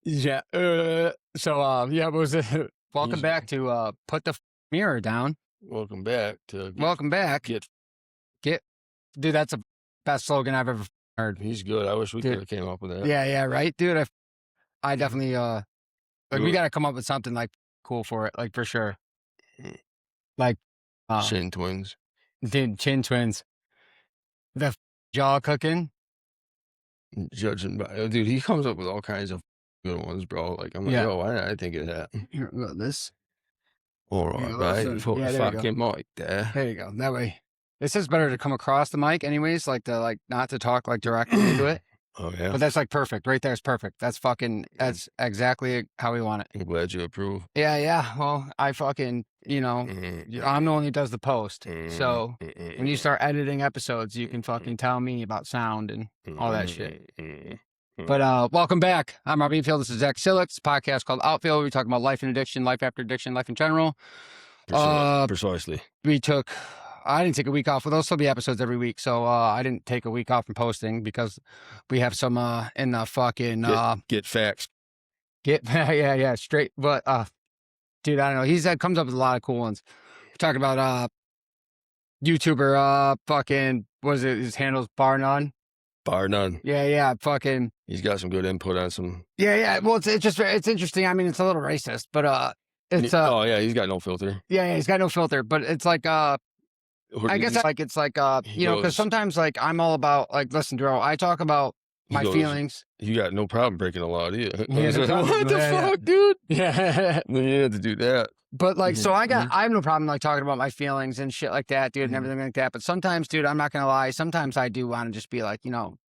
Yeah. Yeah, what was it? Welcome back to Put the Mirror Down. Welcome back to Welcome back. Get. Dude, that's the best slogan I've ever heard. He's good. I wish we Dude. could have came up with that. Yeah, right, dude. I definitely like we Good. got to come up with something like cool for it, like for sure. Like Chin twins. dude, chin twins. The jaw cooking. Judging by dude, he comes up with all kinds of good ones, bro. Like I'm like, Yeah. yo, why did I think of that? Here, look, this. All There you right, go. right. For Yeah, the there you go. fucking mic there. There you go. That way, it's just better to come across the mic, anyways. Like not to talk like directly into it. Oh yeah. But that's like perfect. Right there is perfect. That's exactly how we want it. I'm glad you approve. Yeah. Well, I fucking, I'm the one who does the post. So when you start editing episodes, you can fucking tell me about sound and all that shit. But welcome back. I'm Rob Beanfield. This is Zach Sillick. It's a podcast called Outfield. We talk about life and addiction, life after addiction, life in general. Precisely. I didn't take a week off. Well, there'll still be episodes every week. So I didn't take a week off from posting because we have some in the fucking get facts. Yeah, straight. But dude, I don't know. Comes up with a lot of cool ones. We're talking about YouTuber fucking was it his handle's Bar None? Bar None. Yeah, fucking. He's got some good input on some. Yeah. Well, it's interesting. I mean, it's a little racist, but it's oh yeah, he's got no filter. Yeah, he's got no filter. But it's like I guess it's like because sometimes like I'm all about like listen, bro. I talk about my feelings. You got no problem breaking the law, do you? Yeah, what the fuck, dude? Yeah, you had to do that. But like, so I have no problem like talking about my feelings and shit like that, dude, and everything like that. But sometimes, dude, I'm not gonna lie. Sometimes I do want to just be like,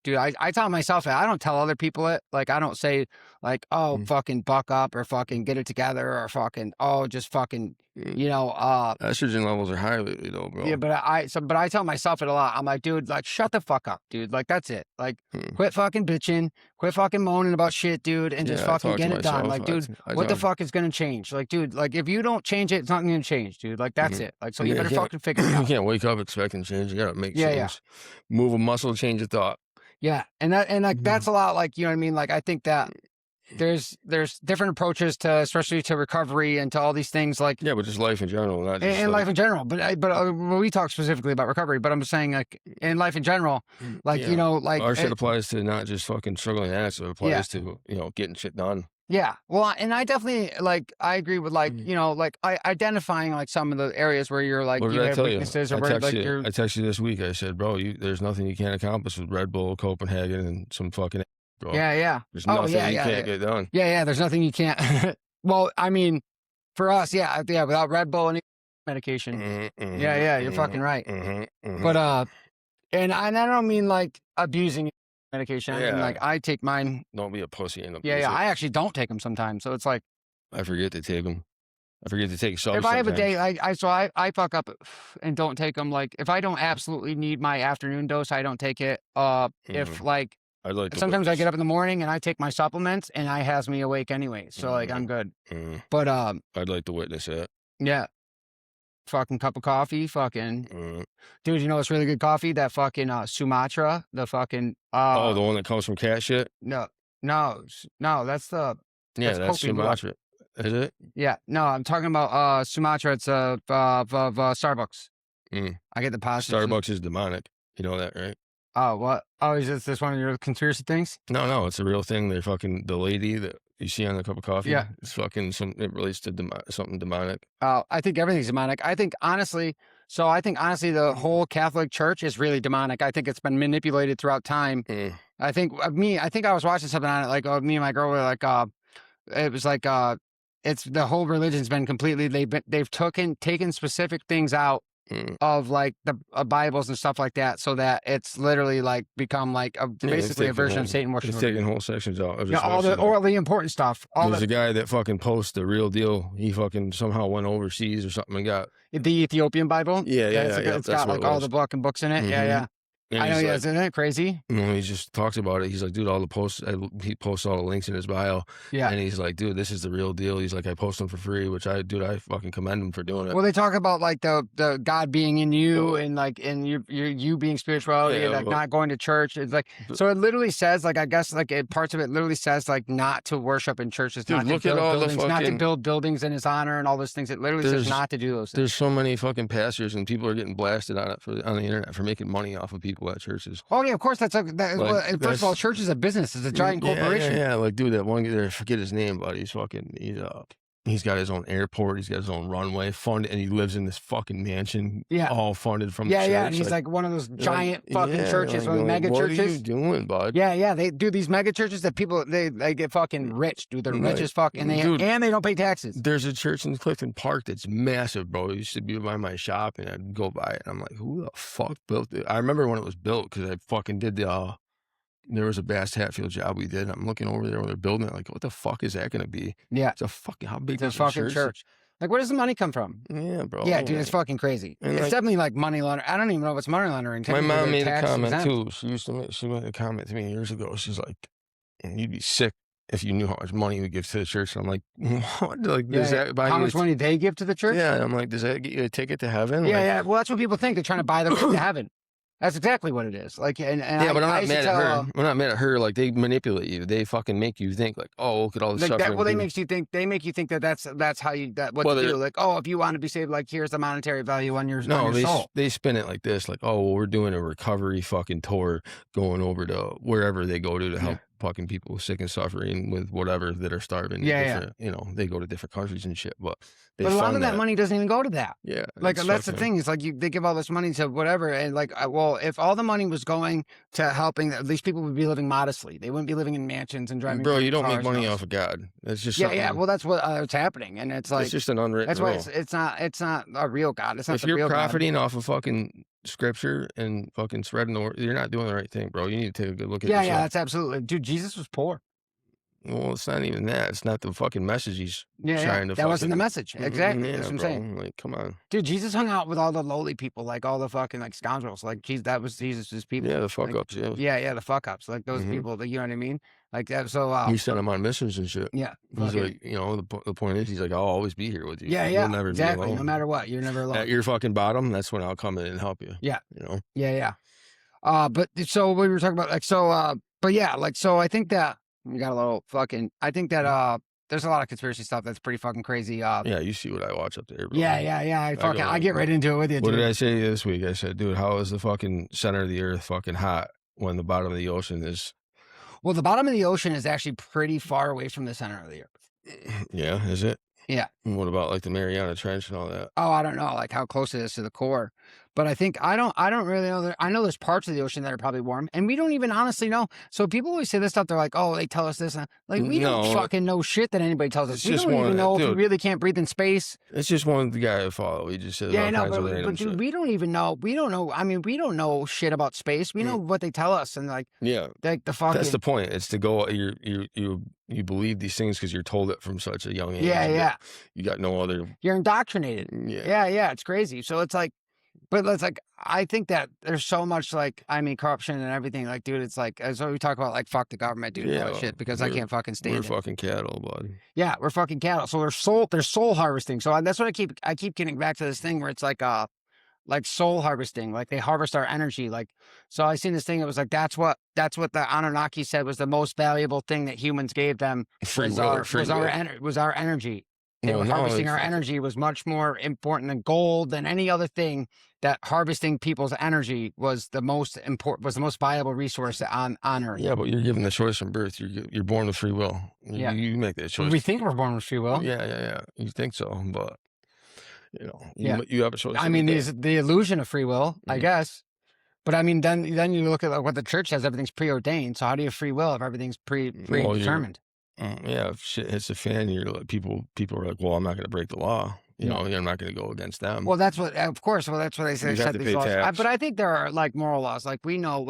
dude, I tell myself it. I don't tell other people it. Like, I don't say like, oh, fucking buck up or fucking get it together or fucking, oh, just fucking, estrogen levels are high lately, though, bro. Yeah, but I tell myself it a lot. I'm like, dude, like, shut the fuck up, dude. Like, that's it. Like, quit fucking bitching, quit fucking moaning about shit, dude, and just fucking get it done. Like, dude, what the fuck is gonna change? Like, dude, like, if you don't change it, it's not gonna change, dude. Like, that's it. Like, so you better fucking figure it out. You can't wake up expecting change. You gotta make change. Yeah. Move a muscle, change a thought. Yeah, and like that's a lot. Like, you know what I mean? Like, I think that there's different approaches to, especially to recovery and to all these things. Like, yeah, but just life in general, not just in life in general. But we talk specifically about recovery. But I'm saying like in life in general, like like our shit applies to not just fucking struggling addicts. It applies to getting shit done. Yeah, well, and I definitely like I agree with like like identifying like some of the areas where you're like you have weaknesses or where like you're. I texted you this week. I said, bro, there's nothing you can't accomplish with Red Bull, Copenhagen, and some fucking. Bro. Yeah. There's nothing you can't get done. Yeah. There's nothing you can't. Well, I mean, for us, yeah. Without Red Bull and medication. You're fucking right. But and I don't mean like abusing medication. I mean, like I take mine. Don't be a pussy and abuse it. I actually don't take them sometimes. So it's like I forget to take them. I forget to take some. If I have a day, I fuck up and don't take them. Like if I don't absolutely need my afternoon dose, I don't take it. If like. Sometimes I get up in the morning and I take my supplements and I has me awake anyway. So like I'm good. But I'd like to witness it. Yeah. Fucking cup of coffee, fucking dude, you know what's really good coffee? That fucking Sumatra, the fucking the one that comes from cat shit? No, that's Sumatra. Is it? Yeah, no, I'm talking about Sumatra. It's Starbucks. I get the pasta. Starbucks is demonic. You know that, right? Oh, what? Oh, is this one of your conspiracy things? No, it's a real thing. They're fucking the lady that you see on the cup of coffee. Yeah. It's fucking it relates to something demonic. Oh, I think everything's demonic. I think honestly, the whole Catholic Church is really demonic. I think it's been manipulated throughout time. I think I was watching something on it, like me and my girl were like, it was like, it's the whole religion's been completely, they've taken specific things out of like the Bibles and stuff like that, so that it's literally like become like basically a version of Satan worship. It's taking whole sections out. All the important stuff. There's a guy that fucking posts the real deal. He fucking somehow went overseas or something and got the Ethiopian Bible. Yeah. It's got like all the books in it. Yeah. And I know, he's yeah, like, isn't that crazy? he just talks about it. He's like, dude, all the posts, he posts all the links in his bio. Yeah. And he's like, dude, this is the real deal. He's like, I post them for free, which I fucking commend him for doing it. Well, they talk about like the God being in you Well, and like in you being spirituality and yeah, like but, not going to church. It's like so it literally says like I guess like parts of it literally says like not to worship in churches, dude, not to look at build all the buildings, not to fucking, build buildings in his honor and all those things. It literally says there's, not to do those things. there's so many fucking pastors and people are getting blasted on it on the internet for making money off of people at churches. Oh yeah, of course that's well, first of all, That's church is a business. It's a giant corporation. Yeah. Like, dude, that one guy there, I forget his name, but he's got his own airport, he's got his own runway funded, and he lives in this fucking mansion, Yeah. all funded from the Yeah, church. yeah, and he's like one of those giant fucking yeah, churches, like, one of the mega what churches. are you doing, bud? Yeah, yeah, they do these mega churches that people they get fucking rich, dude. They're rich as fuck, and they don't pay taxes. There's a church in Clifton Park that's massive, bro. It used to be by my shop, and I'd go by it. And I'm like, who the fuck built it? I remember when it was built because I fucking did there was a Bass Hatfield job we did. I'm looking over there when they're building it, like, what the fuck is that going to be? Yeah, It's a fucking, how big it's is a fucking church. Like, where does the money come from? Yeah, bro. Yeah, dude, it's fucking crazy. And It's like, definitely like money laundering. I don't even know if it's money laundering. my mom made a comment exempt. too. She made a comment to me years ago. She's like, you'd be sick if you knew how much money we give to the church. And I'm like, what? Like, does that buy how you much money they give to the church? Yeah, and I'm like, does that get you a ticket to heaven? Yeah, Like, yeah. Well, that's what people think. They're trying to buy the to heaven. That's exactly what it is. Like, and yeah, but I'm not used to mad at tell, her. I'm not mad at her. Like, they manipulate you. They fucking make you think like, oh, look at all the like that. suffering. Well, they people. make you think that that's how you what Well, to do. Like, oh, if you want to be saved, like here's the monetary value on your No, soul. they spin it like this, like, oh, well, we're doing a recovery fucking tour, going over to wherever they go to help fucking people sick and suffering with whatever that are starving. Yeah. You know, they go to different countries and shit, but they But a lot fund of that money doesn't even go to that. Yeah, Like it's that's the fucking- thing. It's like they give all this money to whatever, and like, well, if all the money was going to helping, at least people would be living modestly. They wouldn't be living in mansions and driving. Bro, you don't make cars money and all off of God. That's just yeah, yeah. Well, that's what's happening, and it's like it's just an unwritten that's why rule. it's not a real God. It's not If the you're real profiting off of fucking scripture and fucking spreading the word, you're not doing the right thing, bro. You need to take a good look at God. Yeah, yourself. yeah. That's absolutely, dude. Jesus was poor. Well, it's not even that. It's not the fucking message he's trying to. That wasn't the message. Exactly. Yeah, That's what I'm bro. saying. Like, come on. Dude, Jesus hung out with all the lowly people, like all the fucking like scoundrels. Like, that was Jesus's people. Yeah, the fuck like, ups. Yeah. Yeah, the fuck ups. Like those people. That, you know what I mean? Like that. So. He sent him on missions and shit. Yeah. He's like, you know, the point is, he's like, I'll always be here with you. Yeah, You'll never exactly. be alone. No matter what, you're never alone. At your fucking bottom, that's when I'll come in and help you. Yeah. You know. Yeah. But so we were talking about like so. But yeah, like so. I think that we got a little fucking. I think that there's a lot of conspiracy stuff that's pretty fucking crazy. Yeah, you see what I watch up there, bro. Yeah. I get right into it with you. What dude. did I say this week? I said, dude, how is the fucking center of the earth fucking hot when the bottom of the ocean is? Well, the bottom of the ocean is actually pretty far away from the center of the earth. Yeah, is it? Yeah. And what about like the Mariana Trench and all that? Oh, I don't know, like how close it is to the core. But I think I don't really know. I know there's parts of the ocean that are probably warm, and we don't even honestly know. So people always say this stuff. They're like, "Oh, they tell us this." Like we don't fucking know shit that anybody tells us. We don't even know if we really can't breathe in space. It's just one the guy I follow. He just says, yeah, I know, but dude, we don't even know. We don't know. I mean, we don't know shit about space. We know what they tell us, and like the fucking. That's the point. It's to go. You believe these things because you're told it from such a young age. Yeah. You got no other. You're indoctrinated. Yeah. It's crazy. So it's like. But it's like, I think that there's so much like, I mean, corruption and everything. Like, dude, it's like, as we talk about, like, fuck the government, dude, and all that shit, because I can't fucking stand it. We're fucking cattle, bud. Yeah, we're fucking cattle. So there's soul harvesting. So that's what I keep getting back to this thing where it's like soul harvesting. Like they harvest our energy. Like, so I seen this thing. It was like, that's what the Anunnaki said was the most valuable thing that humans gave them was our energy. Harvesting our energy was much more important than gold, than any other thing. That harvesting people's energy was the most important, was the most valuable resource on Earth. Yeah, but you're given the choice from birth. You're born with free will. You make that choice. We think we're born with free will. Yeah. You think so, but you know, you have a choice. I mean, there's the illusion of free will, I guess. But I mean, then you look at what the church says. Everything's preordained. So how do you have free will if everything's predetermined? Yeah, if shit hits the fan, you're like people are like, well, I'm not going to break the law. You know, I'm not going to go against them. Well, that's what, of course. Well, that's what they say. You have Set to these pay laws. tax. But I think there are like moral laws. Like we know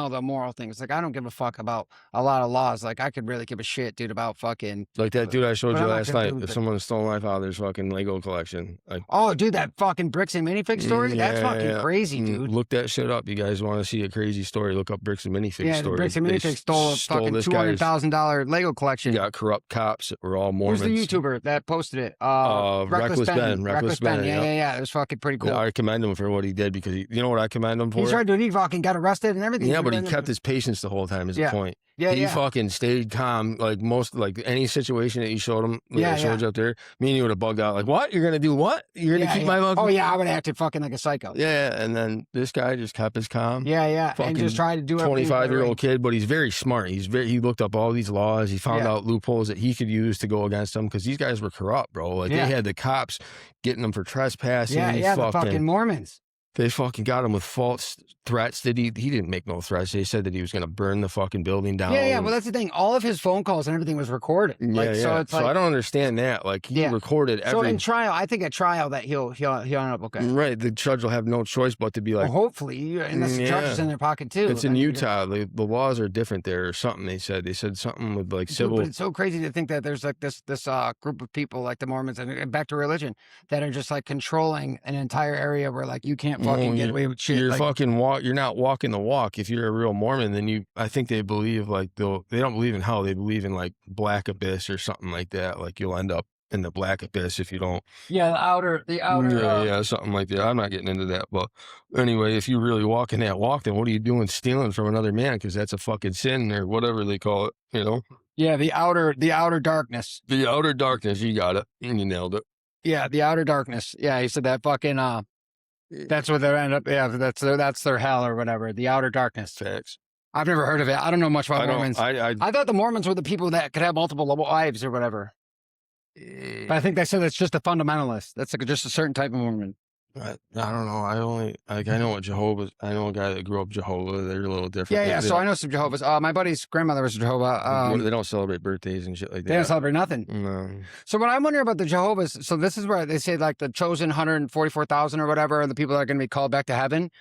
the moral things. Like I don't give a fuck about a lot of laws. Like I could really give a shit, dude, about fucking. Like that dude I showed But you I'm not last gonna night. do If the- someone stole my father's fucking Lego collection, like, Oh, dude, that fucking bricks and minifig story. That's fucking yeah. crazy, dude. Look that shit up. You guys want to see a crazy story? Look up bricks and minifig Yeah, story. the bricks and They minifig stole a fucking this guy's- $200,000 Lego collection. got corrupt cops that were all Who's Mormons. the YouTuber that posted it? Reckless Ben. Reckless Ben. Yeah. Yeah. It was fucking pretty cool. I commend him for what he did because you know what I commend him for? He tried to, he fucking got arrested and everything. Yeah, but he kept his patience the whole time. Is the point? Yeah, he fucking stayed calm. Like any situation that you showed him, I showed you up there. Me and you would have bugged out. Like, what? You're gonna do what? You're gonna keep my fucking? Oh yeah, I would have acted fucking like a psycho. Yeah, and then this guy just kept his calm. Yeah, and just tried to do it. 25-year-old kid, but he's very smart. He looked up all these laws. He found out loopholes that he could use to go against them because these guys were corrupt, bro. Like they had the cops getting them for trespassing. Yeah, the fucking Mormons. They fucking got him with false threats. He didn't make no threats. They said that he was going to burn the fucking building down. Yeah. Well, that's the thing. All of his phone calls and everything was recorded. So it's I don't understand that. Like he recorded every. So in trial, I think at trial that he'll end up okay. Right. The judge will have no choice but to be like. Well, hopefully, unless the judge is in their pocket too. It's in Utah. The laws are different there or something. They said something with like civil. But it's so crazy to think that there's like this group of people like the Mormons and back to religion that are just like controlling an entire area where like you can't fucking get away with shit. You're like, fucking You're not walking the walk. If you're a real Mormon, then I think they believe like they don't believe in hell. They believe in like black abyss or something like that. Like you'll end up in the black abyss if you don't. Yeah, the outer. Yeah, something like that. I'm not getting into that, but anyway, if you really walk in that walk, then what are you doing stealing from another man? Because that's a fucking sin or whatever they call it. You know. Yeah, the outer darkness. The outer darkness. You got it. You nailed it. Yeah, the outer darkness. Yeah, he said that fucking. That's what they end up. Yeah, that's their hell or whatever. The outer darkness. Facts. I've never heard of it. I don't know much about Mormons. I thought the Mormons were the people that could have multiple wives or whatever. But I think they said it's just a fundamentalist. That's like just a certain type of Mormon. I don't know. I know what Jehovah's. I know a guy that grew up Jehovah. They're a little different. Yeah. So I know some Jehovah's. My buddy's grandmother was Jehovah. They don't celebrate birthdays and shit like that. They don't celebrate nothing. No. So what I'm wondering about the Jehovah's. So this is where they say like the chosen 144,000 or whatever are the people that are going to be called back to heaven.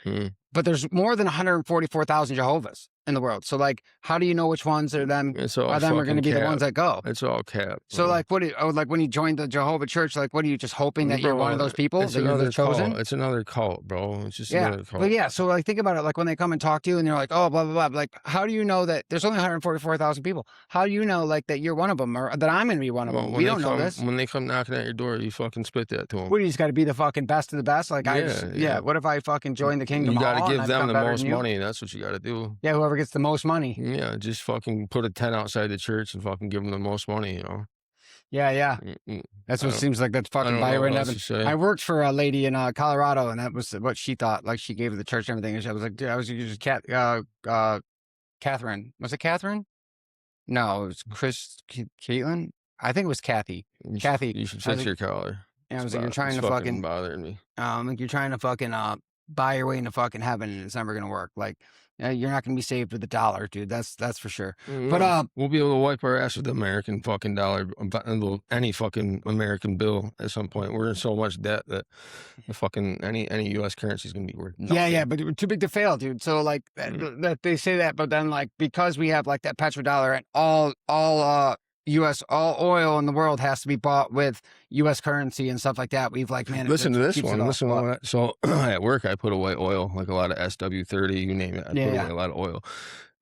But there's more than 144,000 Jehovah's in the world. So like, how do you know which ones are them? Are going to be the ones that go? It's all cap. So like, like when you joined the Jehovah Church, like, what are you just hoping that you're one of those people that you're the chosen? It's another cult, bro. It's just another cult. But yeah, so like, think about it. Like when they come and talk to you, and you're like, oh, blah blah blah. Like, how do you know that there's only 144,000 people? How do you know like that you're one of them, or that I'm going to be one of them? We don't know this. When they come knocking at your door, you fucking spit that to them. What, you just got to be the fucking best of the best? Like what if I fucking join the kingdom? You got to give them the most money. That's what you got to do. Yeah, whoever gets the most money. Yeah, just fucking put a tent outside the church and fucking give them the most money, you know? Yeah. That's what it seems like. That's fucking by in heaven. I worked for a lady in Colorado, and that was what she thought. Like she gave the church everything, and I was like, dude, I was just Catherine. Was it Catherine? No, it was Caitlin. I think it was Kathy. Kathy. You should fix your collar. Yeah, I was like, you're trying to fucking bothering me. Like you're trying to fucking buy your way into fucking heaven, and it's never gonna work. Like, you're not gonna be saved with $1, dude. That's for sure. But we'll be able to wipe our ass with the American fucking dollar, any fucking American bill at some point. We're in so much debt that the fucking any U.S. currency is gonna be worth nothing. Yeah, but we're too big to fail, dude. So like that they say that, but then like because we have like that petrodollar and all oil in the world has to be bought with U.S. currency and stuff like that. We've like, man, listen to this one. Listen to that. So at work, I put away oil, like a lot of SW30, you name it. I put away a lot of oil.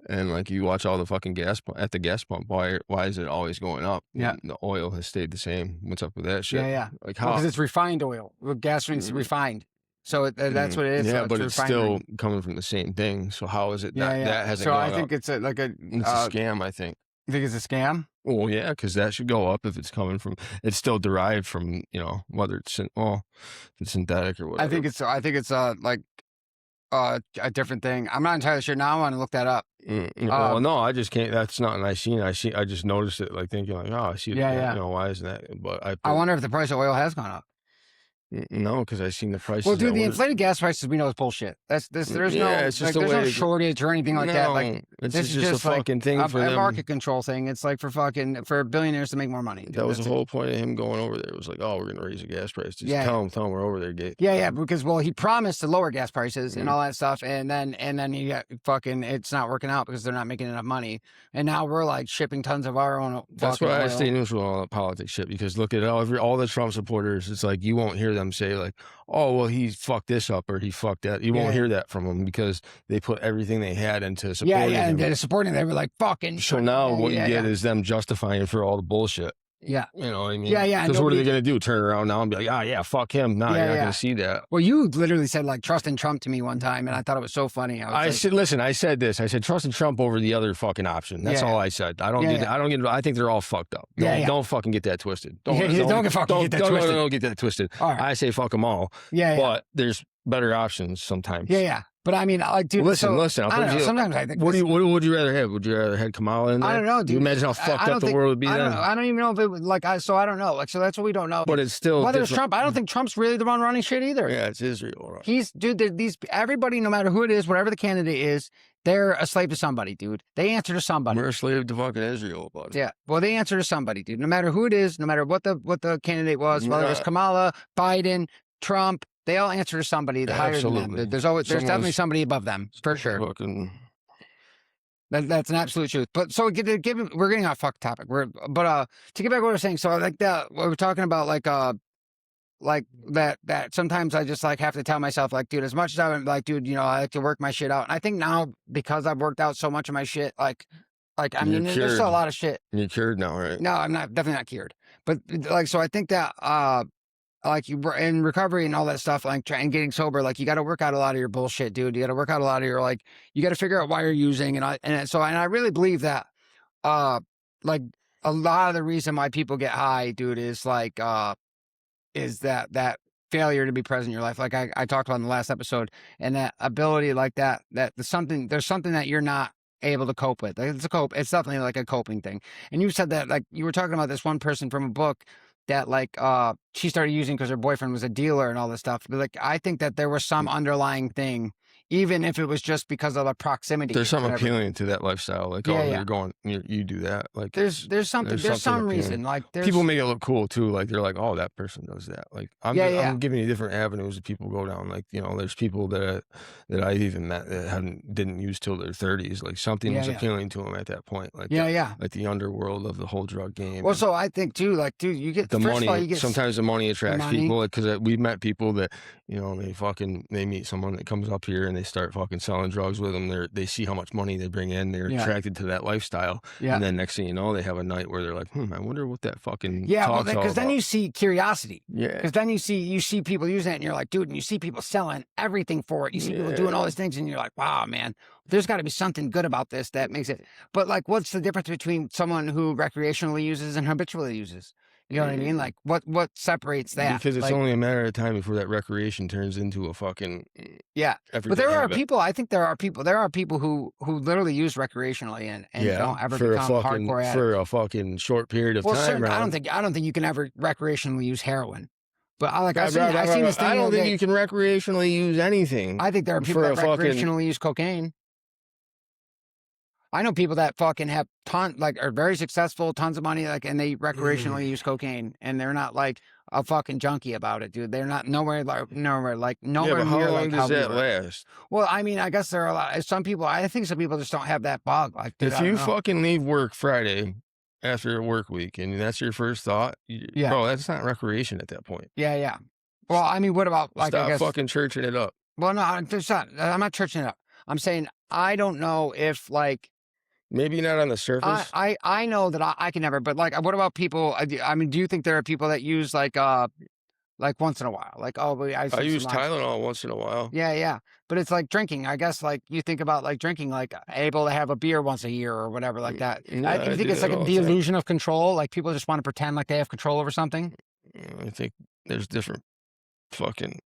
And like you watch all the fucking gas at the gas pump. Why is it always going up? Yeah, and the oil has stayed the same. What's up with that shit? Yeah. Like how? Because it's refined oil. Gasoline's refined. So that's what it is. Yeah, so but it's still coming from the same thing. So how is it that hasn't? So gone I think up? it's a scam. I think. You think it's a scam? Well, yeah, because that should go up if it's coming from. It's still derived from whether it's if it's synthetic or whatever. I think it's like a different thing. I'm not entirely sure. Now I want to look that up. No, I just can't. That's not an I just noticed it, like thinking like, oh, I see. Yeah. Why isn't that? But I wonder if the price of oil has gone up. No, because I seen the prices. Well, dude, that the were- inflated gas prices we know is bullshit. There's Yeah, no it's just like a there's no way. shortage or anything like that. Like It's this is just a just like fucking thing for a them. market control thing. It's like for billionaires to make more money. Dude. That was the That's it. whole point of him going over there. It was like, oh, we're gonna raise the gas price. Just Yeah, tell him we're over there, Gate. Yeah, because he promised to lower gas prices and all that stuff, and then he got fucking it's not working out because they're not making enough money, and now we're like shipping tons of our own. That's fucking why I oil. stay neutral on all the politics shit, because look at all the Trump supporters. It's like you won't hear them say like, oh, well, he fucked this up or he fucked that. You won't hear that from them because they put everything they had into supporting him. And supporting they were like fucking. So now what you get is them justifying for all the bullshit. Yeah. You know what I mean? Yeah. Because what are they going to do? Turn around now and be like, yeah, fuck him. No, you're not going to see that. Well, you literally said like trust in Trump to me one time, and I thought it was so funny. I said trust in Trump over the other fucking option. That's all I said. I think they're all fucked up. Don't fucking get that twisted. Don't get that twisted. All right. I say fuck them all. But there's better options sometimes. Yeah. But I mean, like, dude. Listen. I don't know. Sometimes I think. What would you rather have? Would you rather have Kamala in there? I don't know, dude. You imagine how fucked up the world would be then. I don't even know if it would like. So I don't know. Like, so that's what we don't know. But it's still whether it's Trump. I don't think Trump's really the one running shit either. Yeah, it's Israel. Right? He's everybody, no matter who it is, whatever the candidate is, they're a slave to somebody, dude. They answer to somebody. We're a slave to fucking Israel, buddy. Yeah. Well, they answer to somebody, dude. No matter who it is, no matter what the candidate was, whether it was Kamala, Biden, Trump. They all answer to somebody higher than them. There's definitely somebody above them for sure. That's an absolute truth. But so we're getting off fuck topic. To get back to what we're saying. So like that, what we're talking about, like that sometimes I just like have to tell myself like, dude, as much as I'm like, dude, I like to work my shit out. And I think now because I've worked out so much of my shit, like I mean, there's still a lot of shit. You're cured now, right? No, I'm definitely not cured. But like, so I think that like you in recovery and all that stuff, like and getting sober, like you got to work out a lot of your bullshit, dude. You got to work out a lot of your you got to figure out why you're using, and I really believe that, like a lot of the reason why people get high, dude, is like is that failure to be present in your life, like I talked about in the last episode, and that ability like that there's something that you're not able to cope with. Like, it's definitely like a coping thing. And you said that like you were talking about this one person from a book that like she started using because her boyfriend was a dealer and all this stuff. But like I think that there was some underlying thing, even if it was just because of the proximity. There's something appealing to that lifestyle. Like, you're going, you do that. Like, there's some reason. Like, people make it look cool too. Like, they're like, oh, that person does that. Like, I'm giving you different avenues that people go down. Like, there's people that I've even met that didn't use till their 30s. Like, something was appealing to them at that point. Like, like the underworld of the whole drug game. Well, so I think too, like, dude, you get the money. Sometimes the money attracts people. Because we've met people that they meet someone that comes up here and they start fucking selling drugs with them. They see how much money they bring in. They're attracted to that lifestyle. Yeah. And then next thing you know, they have a night where they're like, I wonder what that fucking talk's because then you see curiosity. Yeah. Because then you see people using it and you're like, dude, and you see people selling everything for it. You see people doing all these things and you're like, wow, man, there's got to be something good about this that makes it. But like, what's the difference between someone who recreationally uses and habitually uses? You know what I mean? Like, what separates that? Because it's only a matter of time before that recreation turns into a fucking But there are people. I think there are people who literally use recreationally and don't ever become hardcore addicts for a fucking short period of time. I don't think you can ever recreationally use heroin. But I've seen this thing. I don't think you can recreationally use anything. I think there are people that recreationally use cocaine. I know people that fucking have are very successful, tons of money, and they recreationally use cocaine, and they're not like a fucking junkie about it, dude. They're not nowhere near like how long does that last? Well, I mean, I guess there are a lot. Some people, I think some people just don't have that bug. Like, dude, if you fucking leave work Friday after a work week, and that's your first thought, bro, that's not recreation at that point. Yeah. Well, I mean, what about stop fucking churching it up? Well, no, I'm not churching it up. I'm saying I don't know if maybe not on the surface. I know that I can never, but what about people? I mean, do you think there are people that use like once in a while? Like, I use Tylenol once in a while. Yeah. But it's like drinking. I guess you think about drinking, able to have a beer once a year or whatever like that. Yeah, you think it's like the illusion of control? Like people just want to pretend like they have control over something? I think there's different fucking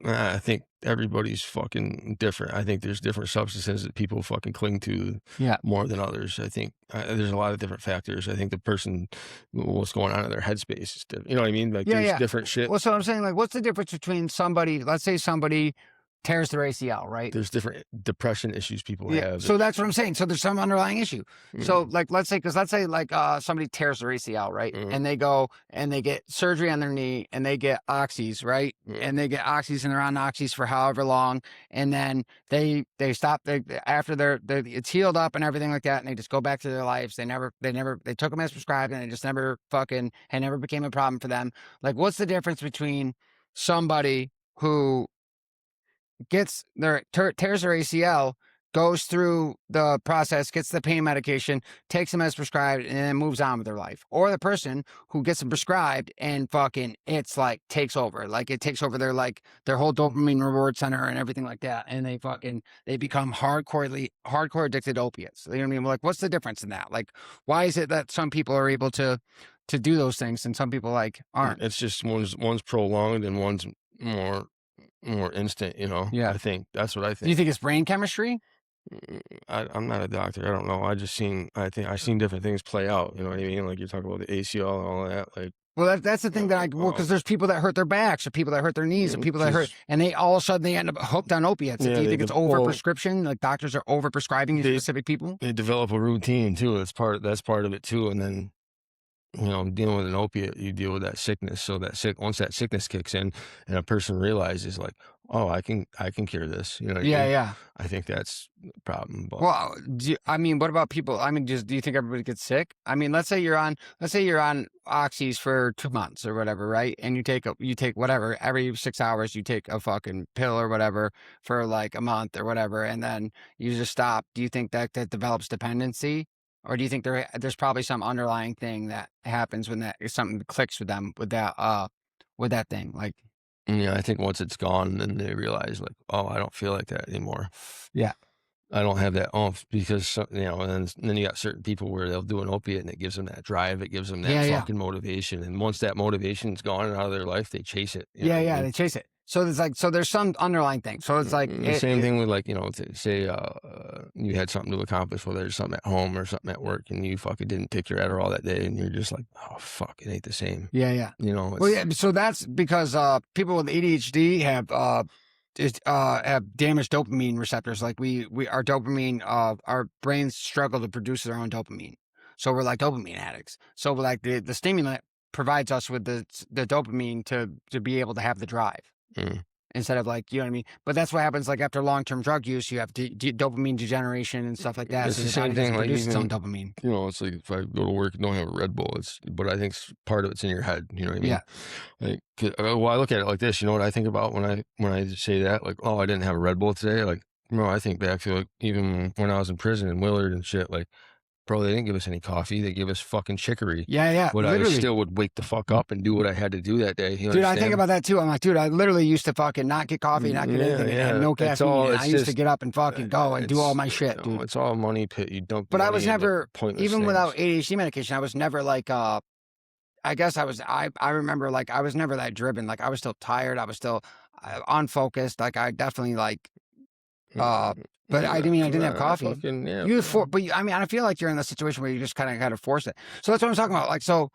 I think everybody's fucking different. I think there's different substances that people fucking cling to Yeah. more than others. I think there's a lot of different factors. I think the person, what's going on in their headspace is different. You know what I mean? Like Yeah, there's yeah. different shit. Well, so I'm saying, like, what's the difference between somebody, let's say somebody tears their ACL, right? There's different depression issues people Yeah. have. So that's what I'm saying. So there's some underlying issue. So Mm, like, let's say like somebody tears their ACL, right? mm, And they go and they get surgery on their knee and they get oxys, right? mm. And they get oxys and they're on oxys for however long. And then they stop after it's healed up and everything like that. And they just go back to their lives. They took them as prescribed and it just never never became a problem for them. Like, what's the difference between somebody who gets tears their ACL, goes through the process, gets the pain medication, takes them as prescribed, and then moves on with their life, or the person who gets them prescribed and fucking it's like takes over, like it takes over their whole dopamine reward center and everything like that, and they become hardcore addicted to opiates. You know what I mean? Like, what's the difference in that? Like, why is it that some people are able to do those things and some people like aren't? It's just one's prolonged and one's more instant. You know, Yeah. I think that's what I Do you think. think it's brain chemistry? I'm not a doctor. I don't know. I've seen different things play out. You know what I mean? Like you're talking about the ACL and all that. Like, Well, that's the thing because there's people that hurt their backs, or people that hurt their knees, or people that hurt, just and they all of a sudden they end up hooked on opiates. yeah, Do you they think it's over prescription? Like doctors are over prescribing these specific people? they develop a routine too. That's part of it too. And then dealing with an opiate, you deal with that sickness. So once that sickness kicks in, and a person realizes like, oh, I can cure this. You know what I Yeah, mean? yeah. I think that's the problem. But Well, I mean, what about people? I mean, do you think everybody gets sick? I mean, let's say you're on oxys for 2 months or whatever, right? And you take whatever every 6 hours, you take a fucking pill or whatever for like a month or whatever, and then you just stop. Do you think that develops dependency, or do you think there's probably some underlying thing that happens when something clicks with them with that thing? Like, yeah, I think once it's gone, then they realize like, oh, I don't feel like that anymore. yeah, I don't have that oomph because and then you got certain people where they'll do an opiate and it gives them that drive, it gives them that yeah, yeah. fucking motivation, and once that motivation's gone and out of their life, they chase it. You know Yeah, what I yeah, mean? they chase it. So there's some underlying thing. So it's like The same thing with like say you had something to accomplish, whether it's something at home or something at work, and you fucking didn't take your Adderall that day, and you're just like, oh fuck, it ain't the same. Yeah, yeah. Well, It's yeah. So that's because people with ADHD have damaged dopamine receptors. Like our dopamine, our brains struggle to produce their own dopamine. So we're like dopamine addicts. So we're like the stimulant provides us with the dopamine to be able to have the drive. mm. Instead of like, you know what I mean? But that's what happens like after long-term drug use, you have dopamine degeneration and stuff like that. It's So the your same body thing, doesn't like produce its own even dopamine. it's like if I go to work and don't have a Red Bull, but I think part of it's in your head. You know what I mean? Yeah. Like, well, I look at it like this. You know what I think about when I say that? Like, oh, I didn't have a Red Bull today. Like, no, I think back to like even when I was in prison in Willard and shit. Like, bro, they didn't give us any coffee. They gave us fucking chicory. Yeah, yeah. But I Literally. still would wake the fuck up and do what I had to do that day. You Dude, I think understand? about that too. I'm like, dude, I literally used to fucking not get coffee, not get anything, and have no It's caffeine. And it's I used to just, get up and fucking go and do all my shit, dude. It's all money pit. You dump But I money was into never, pointless even things. without ADHD medication, I was never like, I guess I remember like I was never that driven. Like I was still tired. I was still unfocused. Like I definitely like, but I mean, I didn't have coffee. Fucking, yeah, But I mean, I feel like you're in the situation where you just kind of got to force it. So that's what I'm talking about. Like, so,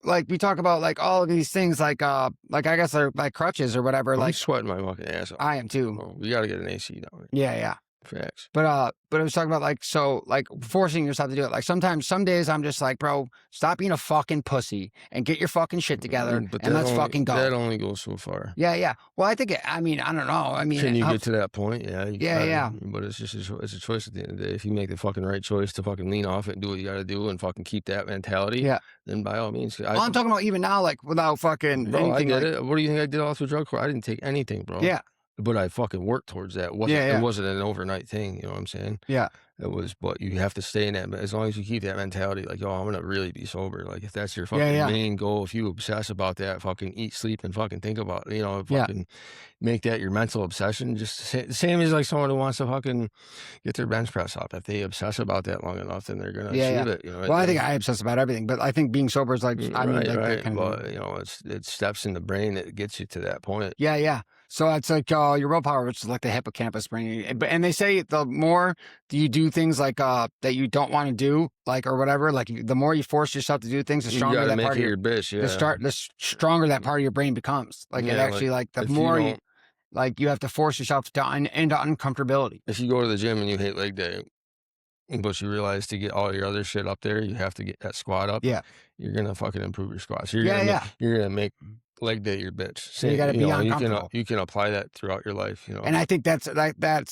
like we talk about like all of these things, like I guess they're like crutches or whatever. I'm Like sweating my fucking ass off. I am too. Oh, we got to get an AC down there. Yeah, yeah. Facts. But I was talking about like, so like forcing yourself to do it. Like sometimes, some days I'm just like, bro, stop being a fucking pussy and get your fucking shit together and let's fucking go. That only goes so far. Yeah, yeah. Well, I think I mean, I don't know. I mean, Can you get to that point? Yeah. Yeah. But it's just it's a choice at the end of the day. If you make the fucking right choice to fucking lean off it and do what you got to do and fucking keep that mentality, yeah. Then by all means. Well, I'm talking about even now, like without fucking bro, anything. I did it. What do you think I did all through drug court? I didn't take anything, bro. Yeah. But I fucking worked towards that. It wasn't an overnight thing. You know what I'm saying? Yeah. It was, but you have to stay in that, as long as you keep that mentality, like, "Oh, I'm gonna really be sober." Like, if that's your Yeah, fucking yeah, main goal, if you obsess about that, fucking eat, sleep, and fucking think about, yeah, fucking make that your mental obsession, just the same as, like, someone who wants to fucking get their bench press up. If they obsess about that long enough, then they're gonna yeah, achieve yeah. it, Well, I think I obsess about everything, but I think being sober is like, I mean, Right, like the right, kind of but, it's steps in the brain that gets you to that point. yeah, yeah. So it's like your willpower, which is like the hippocampus brain. And they say the more you do things like that you don't want to do, like or whatever, like the more you force yourself to do things, the You stronger gotta that make part of it your your bitch, yeah. stronger that part of your brain becomes. Like it Yeah, like, actually like the if you more you don't like you have to force yourself to into uncomfortability. if you go to the gym and you hate leg day, but you realize to get all your other shit up there, you have to get that squat up, Yeah, you're gonna fucking improve your squat. So yeah, yeah. you're gonna make leg day your bitch. Yeah, you Same, got to be you uncomfortable. you can apply that throughout your life, And I think that's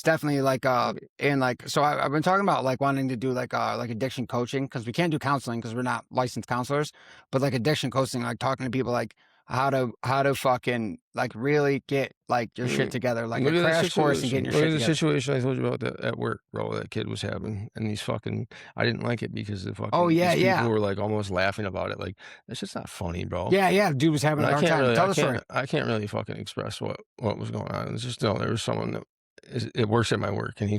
definitely like and like so I've been talking about like wanting to do like addiction coaching because we can't do counseling because we're not licensed counselors, but like addiction coaching, like talking to people like how to fucking like really get like your shit Mm, together, like a crash course and getting your Look at shit the together. situation I told you about that at work, bro, that kid was having, and I didn't like it because Oh yeah, these people yeah, were, like, almost laughing about it, like, "It's just not funny, bro." yeah, yeah. Dude was having And a hard time. Tell the story. I can't really fucking express what was going on. It's just, there was someone that it works at my work, and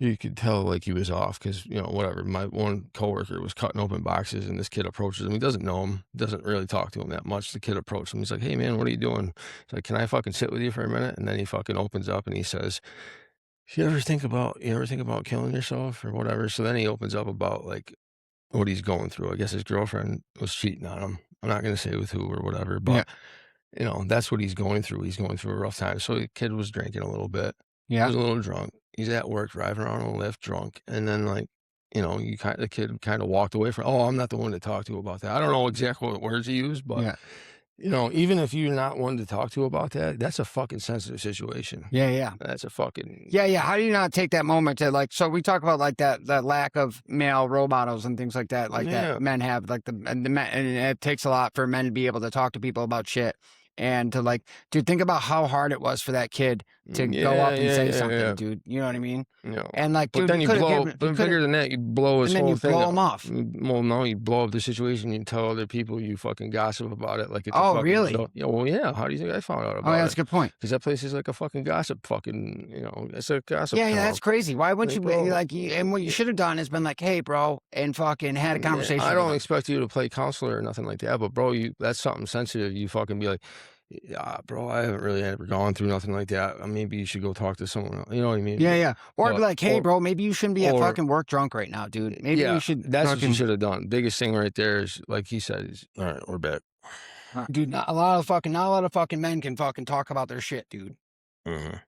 you could tell, like, he was off because, whatever, my one coworker was cutting open boxes, and this kid approaches him. He doesn't know him, doesn't really talk to him that much. The kid approached him. He's like, "Hey, man, what are you doing?" He's like, "Can I fucking sit with you for a minute?" And then he fucking opens up and he says, you ever think about killing yourself or whatever?" So then he opens up about, like, what he's going through. I guess his girlfriend was cheating on him. I'm not gonna say with who or whatever, Yeah, but, that's what he's going through. He's going through a rough time. So the kid was drinking a little bit. He yeah. was a little drunk. He's at work driving around on a Lyft drunk, and then, like, the kid kinda walked away from, "Oh, I'm not the one to talk to about that." I don't know exactly what words he used, but, Yeah. even if you're not one to talk to about that, that's a fucking sensitive situation. Yeah, yeah. That's a fucking Yeah, yeah. How do you not take that moment to like? So we talk about like that lack of male role models and things like that, like that Yeah. men have, like the men, and it takes a lot for men to be able to talk to people about shit and to like, dude, think about how hard it was for that kid to go Yeah, up and yeah, say yeah, something, yeah. dude. You know what I mean? You know, And like, but dude, then you could have you but could have, bigger than that, you blow his and then whole you thing blow up. him off. Well, no, you blow up the situation, you tell other people, you fucking gossip about it like it's a Oh, fucking really? joke. Yeah, well, yeah, how do you think I found out Oh, yeah, about that's it? a good point. Because that place is like a fucking gossip fucking, it's a gossip Yeah, yeah, town. that's crazy. Why wouldn't Like, you be bro, like? And what you should have done is been like, "Hey, bro," and fucking had a yeah, I conversation with don't him. expect you to play counselor or nothing like that, but bro, that's something sensitive. You fucking be like, "Yeah, bro, I haven't really ever gone through nothing like that. Maybe you should go talk to someone else." You know what I mean? Yeah, yeah. Or I'd be But like, "Hey, bro, maybe you shouldn't be at or fucking work drunk right now, dude. Maybe you yeah, should that's what you fucking." should have done. Biggest thing right there is, like he said, is, "All right, we're back." Dude, not a lot of fucking men can fucking talk about their shit, dude. Mhm.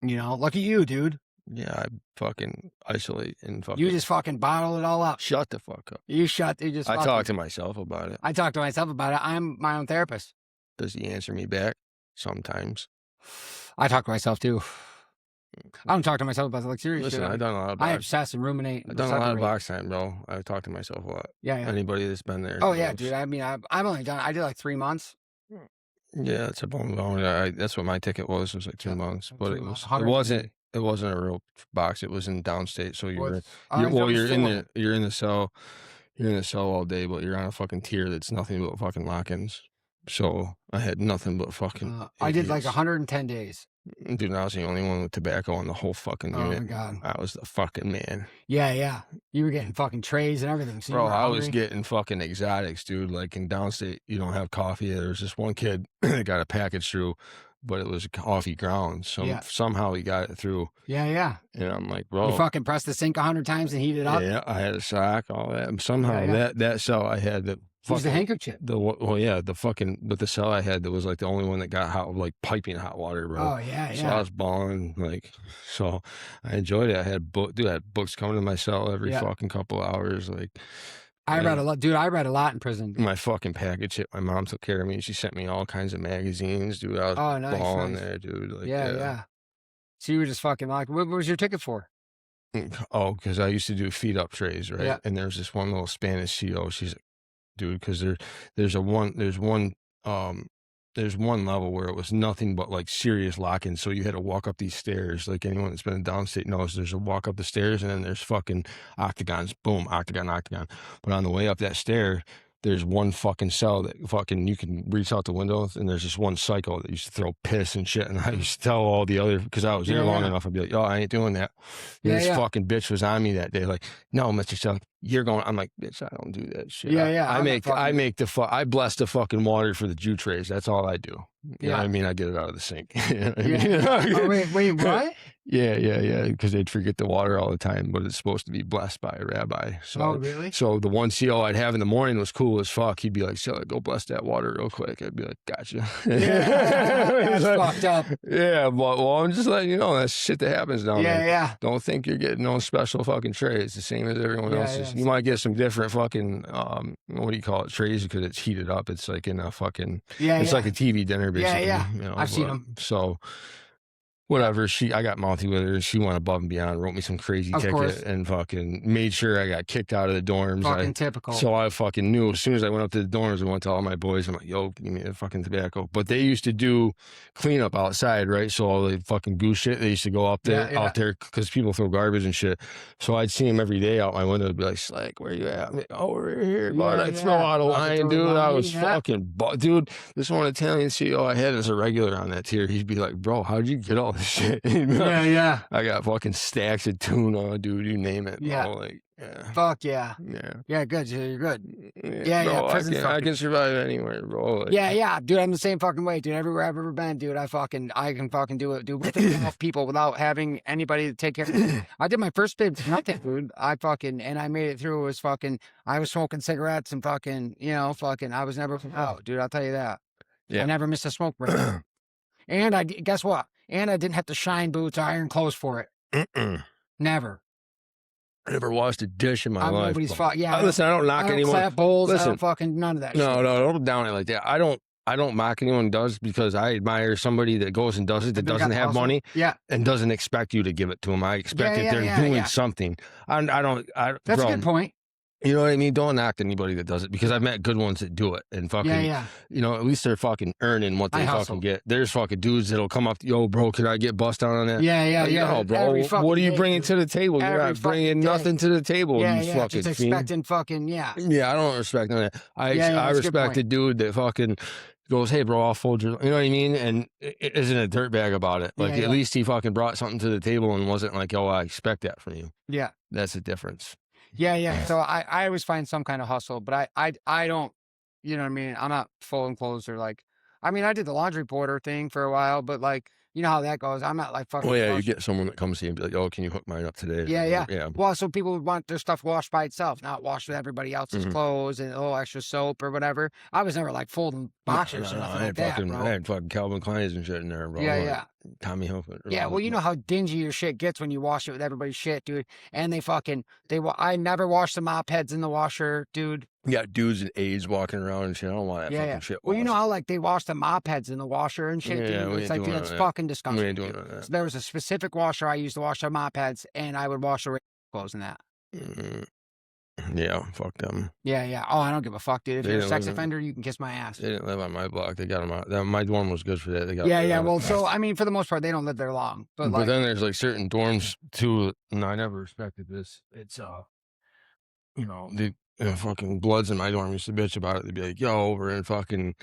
You know, look at you, dude. Yeah, I fucking isolate and You fucking just fucking bottle it all up. shut the fuck up. You just I talk fucking. to myself about it. I talk to myself about it. I'm my own therapist. Does he answer me back? Sometimes. I talk to myself too. I don't talk to myself about like serious shit. Listen, I obsess and ruminate I've and done a lot of separate. box time, bro. I talk to myself a lot. Yeah, yeah. Anybody that's been there Oh yeah, knows. dude. I mean, I've only done. I did like 3 months. Yeah, it's a bone bone. That's what my ticket was like 2 months. Like But 3 months. it wasn't a real box. It was in downstate. So Still. you're in the cell all day, but you're on a fucking tier that's nothing but fucking lock-ins. So I had nothing but fucking I did like idiots. 110 days. Dude, I was the only one with tobacco on the whole fucking Oh unit. my god. I was the fucking man. Yeah, yeah. You were getting fucking trays and everything. So you Bro, were I was hungry. getting fucking exotics, dude. Like in downstate, you don't have coffee. There was this one kid that got a package through, but it was coffee ground. Yeah. Somehow he got it through. Yeah, yeah. And I'm like, You bro, fucking press the sink 100 times and heat it up. yeah, I had a sock, all that. And somehow Yeah. that cell I had that Use the fucking handkerchief. but the cell I had that was like the only one that got hot, like piping hot water, bro. Oh yeah, So I yeah. was balling, like, so I enjoyed it. I had books coming to my cell every Yeah. fucking couple hours. Like, I read yeah. a lot, dude. I read a lot in prison. My fucking package hit. My mom took care of me. She sent me all kinds of magazines, dude. I was Oh, nice, balling nice. there, dude. Like, Yeah, yeah. So you were just fucking like, what was your ticket for? Oh, because I used to do feed up trays, right? Yeah. And there's this one little Spanish CO. She's like, dude, because there's one there's one level where it was nothing but like serious lock-in. So you had to walk up these stairs. Like anyone that's been in downstate knows there's a walk up the stairs and then there's fucking octagons. Boom, octagon, octagon. But on the way up that stair, there's one fucking cell that fucking you can reach out the window and there's this one psycho that used to throw piss and shit. And I used to tell all the other, because I was there long enough, I'd be like, yo, I ain't doing that. And this fucking bitch was on me that day. Like, no, Mr. Shelly, you're going. I'm like, bitch, I don't do that shit. I bless the fucking water for the Jew trays. That's all I do. You know what I mean? I get it out of the sink. You know what I mean? Oh, wait, what? Yeah. Because they'd forget the water all the time, but it's supposed to be blessed by a rabbi. So, oh, really? So the one CO I'd have in the morning was cool as fuck. He'd be like, "So go bless that water real quick." I'd be like, "Gotcha." That's fucked up. Yeah, but well, I'm just letting you know that's shit that happens down there. Yeah. Don't think you're getting no special fucking tray. It's the same as everyone else's. You might get some different fucking what do you call it, trays, because it's heated up. It's like in a fucking it's like a TV dinner basically. Yeah. You know, I've seen them. So whatever, I got mouthy with her. She went above and beyond, wrote me some crazy ticket, and fucking made sure I got kicked out of the dorms. Fucking typical. So I fucking knew as soon as I went up to the dorms, I went to all my boys. I'm like, yo, give me a fucking tobacco. But they used to do cleanup outside, right? So all the fucking goose shit, they used to go up there, out there, because people throw garbage and shit. So I'd see them every day out my window. I'd be like, Slack, where you at? I'm like, oh, we're here, bud. I throw out a line, dude. I was fucking, dude, this one Italian CEO I had as a regular on that tier. He'd be like, bro, how'd you get all this shit? Yeah. I got fucking stacks of tuna, dude. You name it. Yeah. Bro. Like, Fuck yeah. Yeah, good. You're good. Yeah. Bro, I can survive anywhere, bro. Like, yeah. Dude, I'm the same fucking way, dude. Everywhere I've ever been, dude, I can fucking do it, dude. With enough people without having anybody to take care of me. I did my first bid, nothing, dude. And I made it through. It was fucking, I was smoking cigarettes and fucking, I was never out, dude. I'll tell you that. Yeah. I never missed a smoke break. And guess what? And I didn't have to shine boots or iron clothes for it. Never. I never washed a dish in my life. Nobody's fault. Yeah. Listen, I don't knock anyone. Slap bowls. I don't fucking none of that. No, don't down it like that. I don't mock anyone who does, because I admire somebody that goes and does it, that doesn't have money, and doesn't expect you to give it to them. I expect that they're doing something. That's a good point. You know what I mean? Don't knock anybody that does it, because I've met good ones that do it and fucking, at least they're fucking earning what they fucking get. There's fucking dudes that'll come up to, yo, bro, can I get bust down on that? Yeah. Bro, what are you bringing to the table? You're not bringing nothing to the table. You fucking just expecting fucking, Yeah, I don't respect none of that. I respect the dude that fucking goes, hey, bro, I'll fold your, you know what I mean? And it isn't a dirtbag about it. Like, at least he fucking brought something to the table and wasn't like, oh, I expect that from you. Yeah. That's the difference. Yeah. So I always find some kind of hustle, but I don't, you know what I mean? I'm not folding clothes or like, I mean, I did the laundry porter thing for a while, but like, you know how that goes. I'm not like fucking. Well, yeah, you get someone that comes to you and be like, oh, can you hook mine up today? Yeah. Well, so people would want their stuff washed by itself, not washed with everybody else's clothes and extra soap or whatever. I was never like folding boxers or nothing like that, bro. I had fucking Calvin Klein's and shit in there, bro. Yeah. Tommy Hilfiger. Yeah, well, you know how dingy your shit gets when you wash it with everybody's shit, dude. And I never wash the mop heads in the washer, dude. You got dudes and AIDS walking around and shit. I don't want that fucking shit. Well, you know how like they wash the mop heads in the washer and shit, dude? It's like, dude, it's fucking disgusting. We ain't doing that. So there was a specific washer I used to wash the mop heads, and I would wash the clothes in that. Yeah, fuck them. Yeah. Oh, I don't give a fuck, dude. If you're a sex offender, you can kiss my ass. They didn't live on my block. They got them out. My dorm was good for that. They got Well, so I mean, for the most part, they don't live there long. But then there's like certain dorms too. And I never respected this. It's the fucking Bloods in my dorm used to bitch about it. They'd be like, yo, over in fucking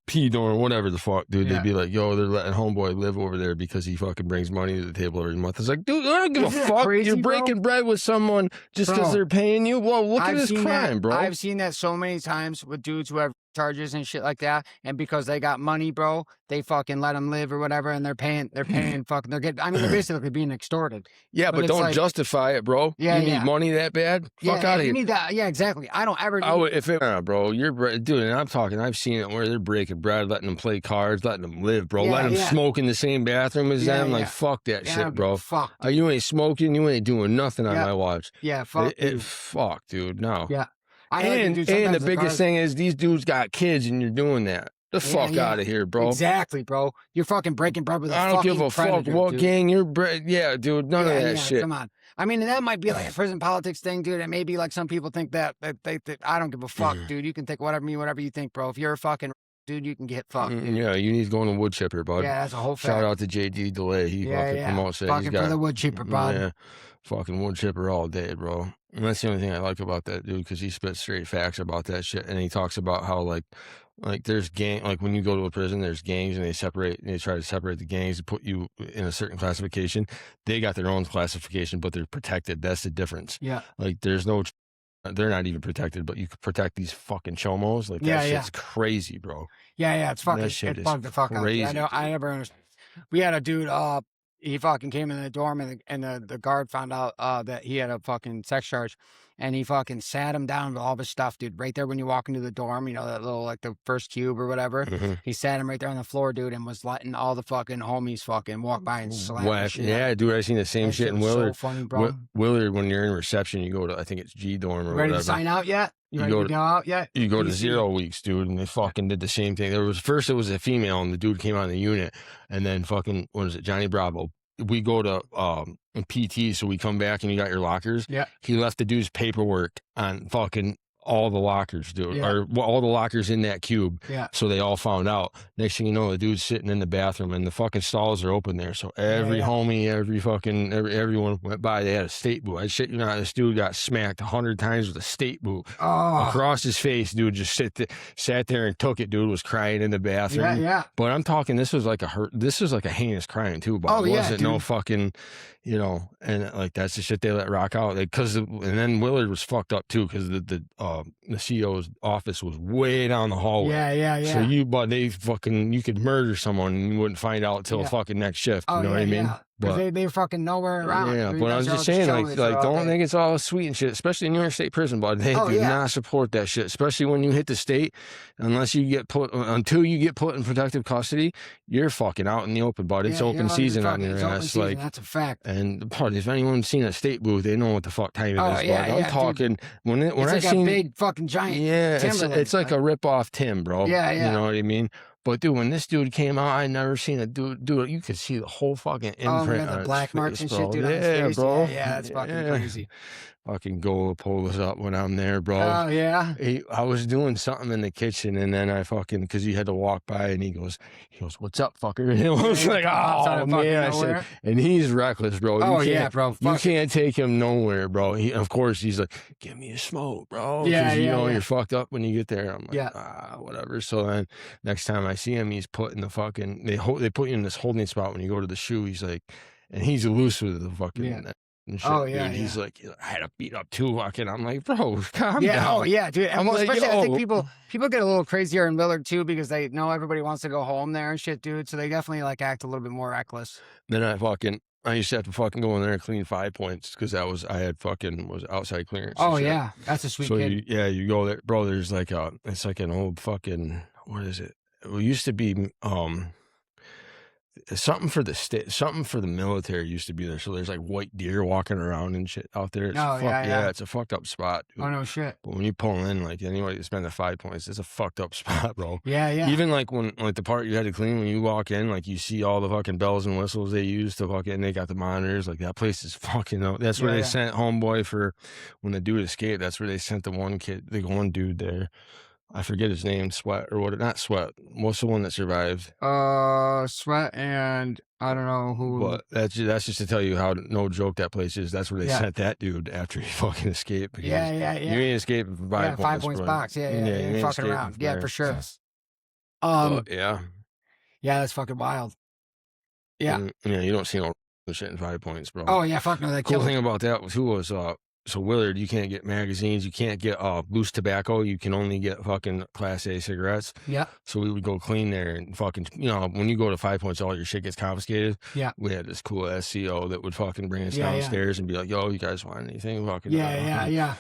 P dorm, whatever the fuck, dude. They'd be like, yo, they're letting homeboy live over there because he fucking brings money to the table every month. It's like, dude, I don't give a fuck. Crazy, you're breaking bread with someone just because they're paying you. Well, look at this crime, bro. I've seen that so many times with dudes who have charges and shit like that, and because they got money, bro, they fucking let them live or whatever, and they're paying fucking, they're basically being extorted. Yeah, but don't justify it, bro. You need money that bad? Fuck out of here. You need that. Yeah, exactly. I don't ever. Bro, dude, and I've seen it where they're breaking bread, letting them play cards, letting them live, bro, letting them smoke in the same bathroom as them. Like, fuck that shit, bro. Fuck. You ain't smoking, you ain't doing nothing on my watch. Yeah, fuck. Fuck, dude, no. Yeah. And the biggest thing is these dudes got kids and you're doing that. The fuck out of here, bro. Exactly, bro. You're fucking breaking bread with a I don't give a fuck what gang you're dude. None of that shit. Come on. I mean, that might be like a prison politics thing, dude. And maybe like some people think that I don't give a fuck, dude. You can think whatever you think, bro. If you're a fucking dude, you can get fucked, dude. Yeah, you need to go on the wood chipper, bud. Yeah, that's a whole Shout fact. out to JD DeLay. He fucking promotes that. He's Fucking got for the wood chipper, bud. yeah, fucking wood chipper all day, bro. And that's the only thing I like about that dude, because he spits straight facts about that shit. And he talks about how like there's like when you go to a prison, there's gangs, and they try to separate the gangs to put you in a certain classification. They got their own classification, but they're protected. That's the difference. Yeah. Like there's no, they're not even protected, but you could protect these fucking chomos. Like that shit's crazy, bro. Yeah, it's fucking, shit it bugged the fuck crazy, out. I never understood. We had a dude, he fucking came in the dorm, and the guard found out that he had a fucking sex charge, and he fucking sat him down with all of his stuff, dude, right there when you walk into the dorm, you know, that little, like, the first cube or whatever. He sat him right there on the floor, dude, and was letting all the fucking homies fucking walk by and slap the shit Yeah, out. dude, I seen the same That shit in was Willard. so funny, bro. Willard, when you're in reception, you go to, I think it's G dorm or Ready whatever. to sign out yet? You ready to go out yet? You go to 0 weeks, dude, and they fucking did the same thing. First it was a female, and the dude came on the unit, and then fucking, what is it, Johnny Bravo. We go to PT, so we come back and you got your lockers. Yeah. He left the dude's paperwork on fucking all the lockers, dude, Yeah. or all the lockers in that cube. Yeah. So they all found out. Next thing you know, the dude's sitting in the bathroom, and the fucking stalls are open there. So every homie, everyone went by. They had a state boot. I shit you not, this dude got smacked 100 times with a state boot across his face. Dude just sat there and took it. Dude was crying in the bathroom. Yeah. But I'm talking, this was like a heinous crime too. But it wasn't no fucking, you know, and like that's the shit they let rock out. Like, and then Willard was fucked up too, because the CEO's office was way down the hallway. Yeah. So you could murder someone and you wouldn't find out till fucking next shift. You know what I mean? But they fucking nowhere around. Yeah, but I'm just saying, like don't think it's all sweet and shit, especially in New York State prison, bud. They do not support that shit, especially when you hit the state. Until you get put in protective custody, you're fucking out in the open, bud. It's open season on your ass. Like, that's a fact. And bud, if anyone's seen a state booth, they know what the fuck time it is. Yeah, bud. I'm talking when it's I like seen a big fucking giant. Yeah, it's like a rip off Tim, bro. Yeah. You know what I mean? But dude, when this dude came out, I never seen a dude. You could see the whole fucking imprint on the black his marks face, and shit, bro. dude. On his face. Bro. Yeah, that's fucking crazy. Fucking go pull this up when I'm there, bro. Oh yeah. I was doing something in the kitchen, and then I fucking, because he had to walk by, and he goes, "What's up, fucker?" And I was like, "Oh man," I said, and he's reckless, bro. Bro. You can't take him nowhere, bro. Of course, he's like, "Give me a smoke, bro." Yeah, you know you're fucked up when you get there. I'm like, whatever. So then next time I see him, he's put in the fucking, they put you in this holding spot when you go to the shoe. He's like, and he's loose with the fucking. And shit, he's like, I had to beat up 2 fucking. I'm like, bro, calm down. Dude. I'm like, especially, I think people get a little crazier in Willard too, because they know everybody wants to go home there and shit, dude. So they definitely like act a little bit more reckless. Then I used to have to fucking go in there and clean 5 points, because was outside clearance. That's a sweet kid. You go there, bro. There's like it's like an old fucking, what is it? It used to be something for the military used to be there. So there's like white deer walking around and shit out there. It's a fucked up spot, dude. Oh no shit. But when you pull in, like anybody that spend the 5 points, it's a fucked up spot, bro. Yeah. Even like when, like the part you had to clean, when you walk in, like you see all the fucking bells and whistles they use to fucking, they got the monitors, like that place is fucking up. That's where they sent homeboy for when the dude escaped. That's where they sent the one dude there. I forget his name, Sweat or what? Not Sweat. What's the one that survived? Sweat, and I don't know who. But that's just to tell you how no joke that place is. That's where they sent that dude after he fucking escaped. Yeah. You ain't escaping for 5 points. 5 points box. Yeah. You ain't fucking around. Yeah, for sure. Yeah, that's fucking wild. Yeah. You don't see no shit in 5 points, bro. Oh yeah, fuck no. That cool thing about that was so Willard, you can't get magazines, you can't get loose tobacco, you can only get fucking Class A cigarettes. Yeah. So we would go clean there and fucking, when you go to 5 points, all your shit gets confiscated. Yeah. We had this cool ass CO that would fucking bring us downstairs and be like, "Yo, you guys want anything?" Fucking yeah.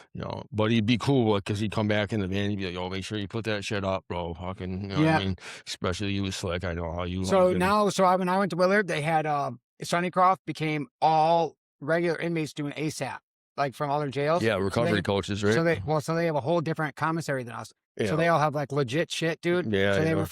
But he'd be cool because he'd come back in the van, he'd be like, "Yo, make sure you put that shit up, bro." Fucking, you know what I mean? Especially you was slick. I know how you. So when I went to Willard, they had Sunnycroft became all regular inmates doing ASAP. like from other jails. Yeah, recovery coaches, right? So they have a whole different commissary than us. Yeah. So they all have like legit shit, dude. Yeah, so they were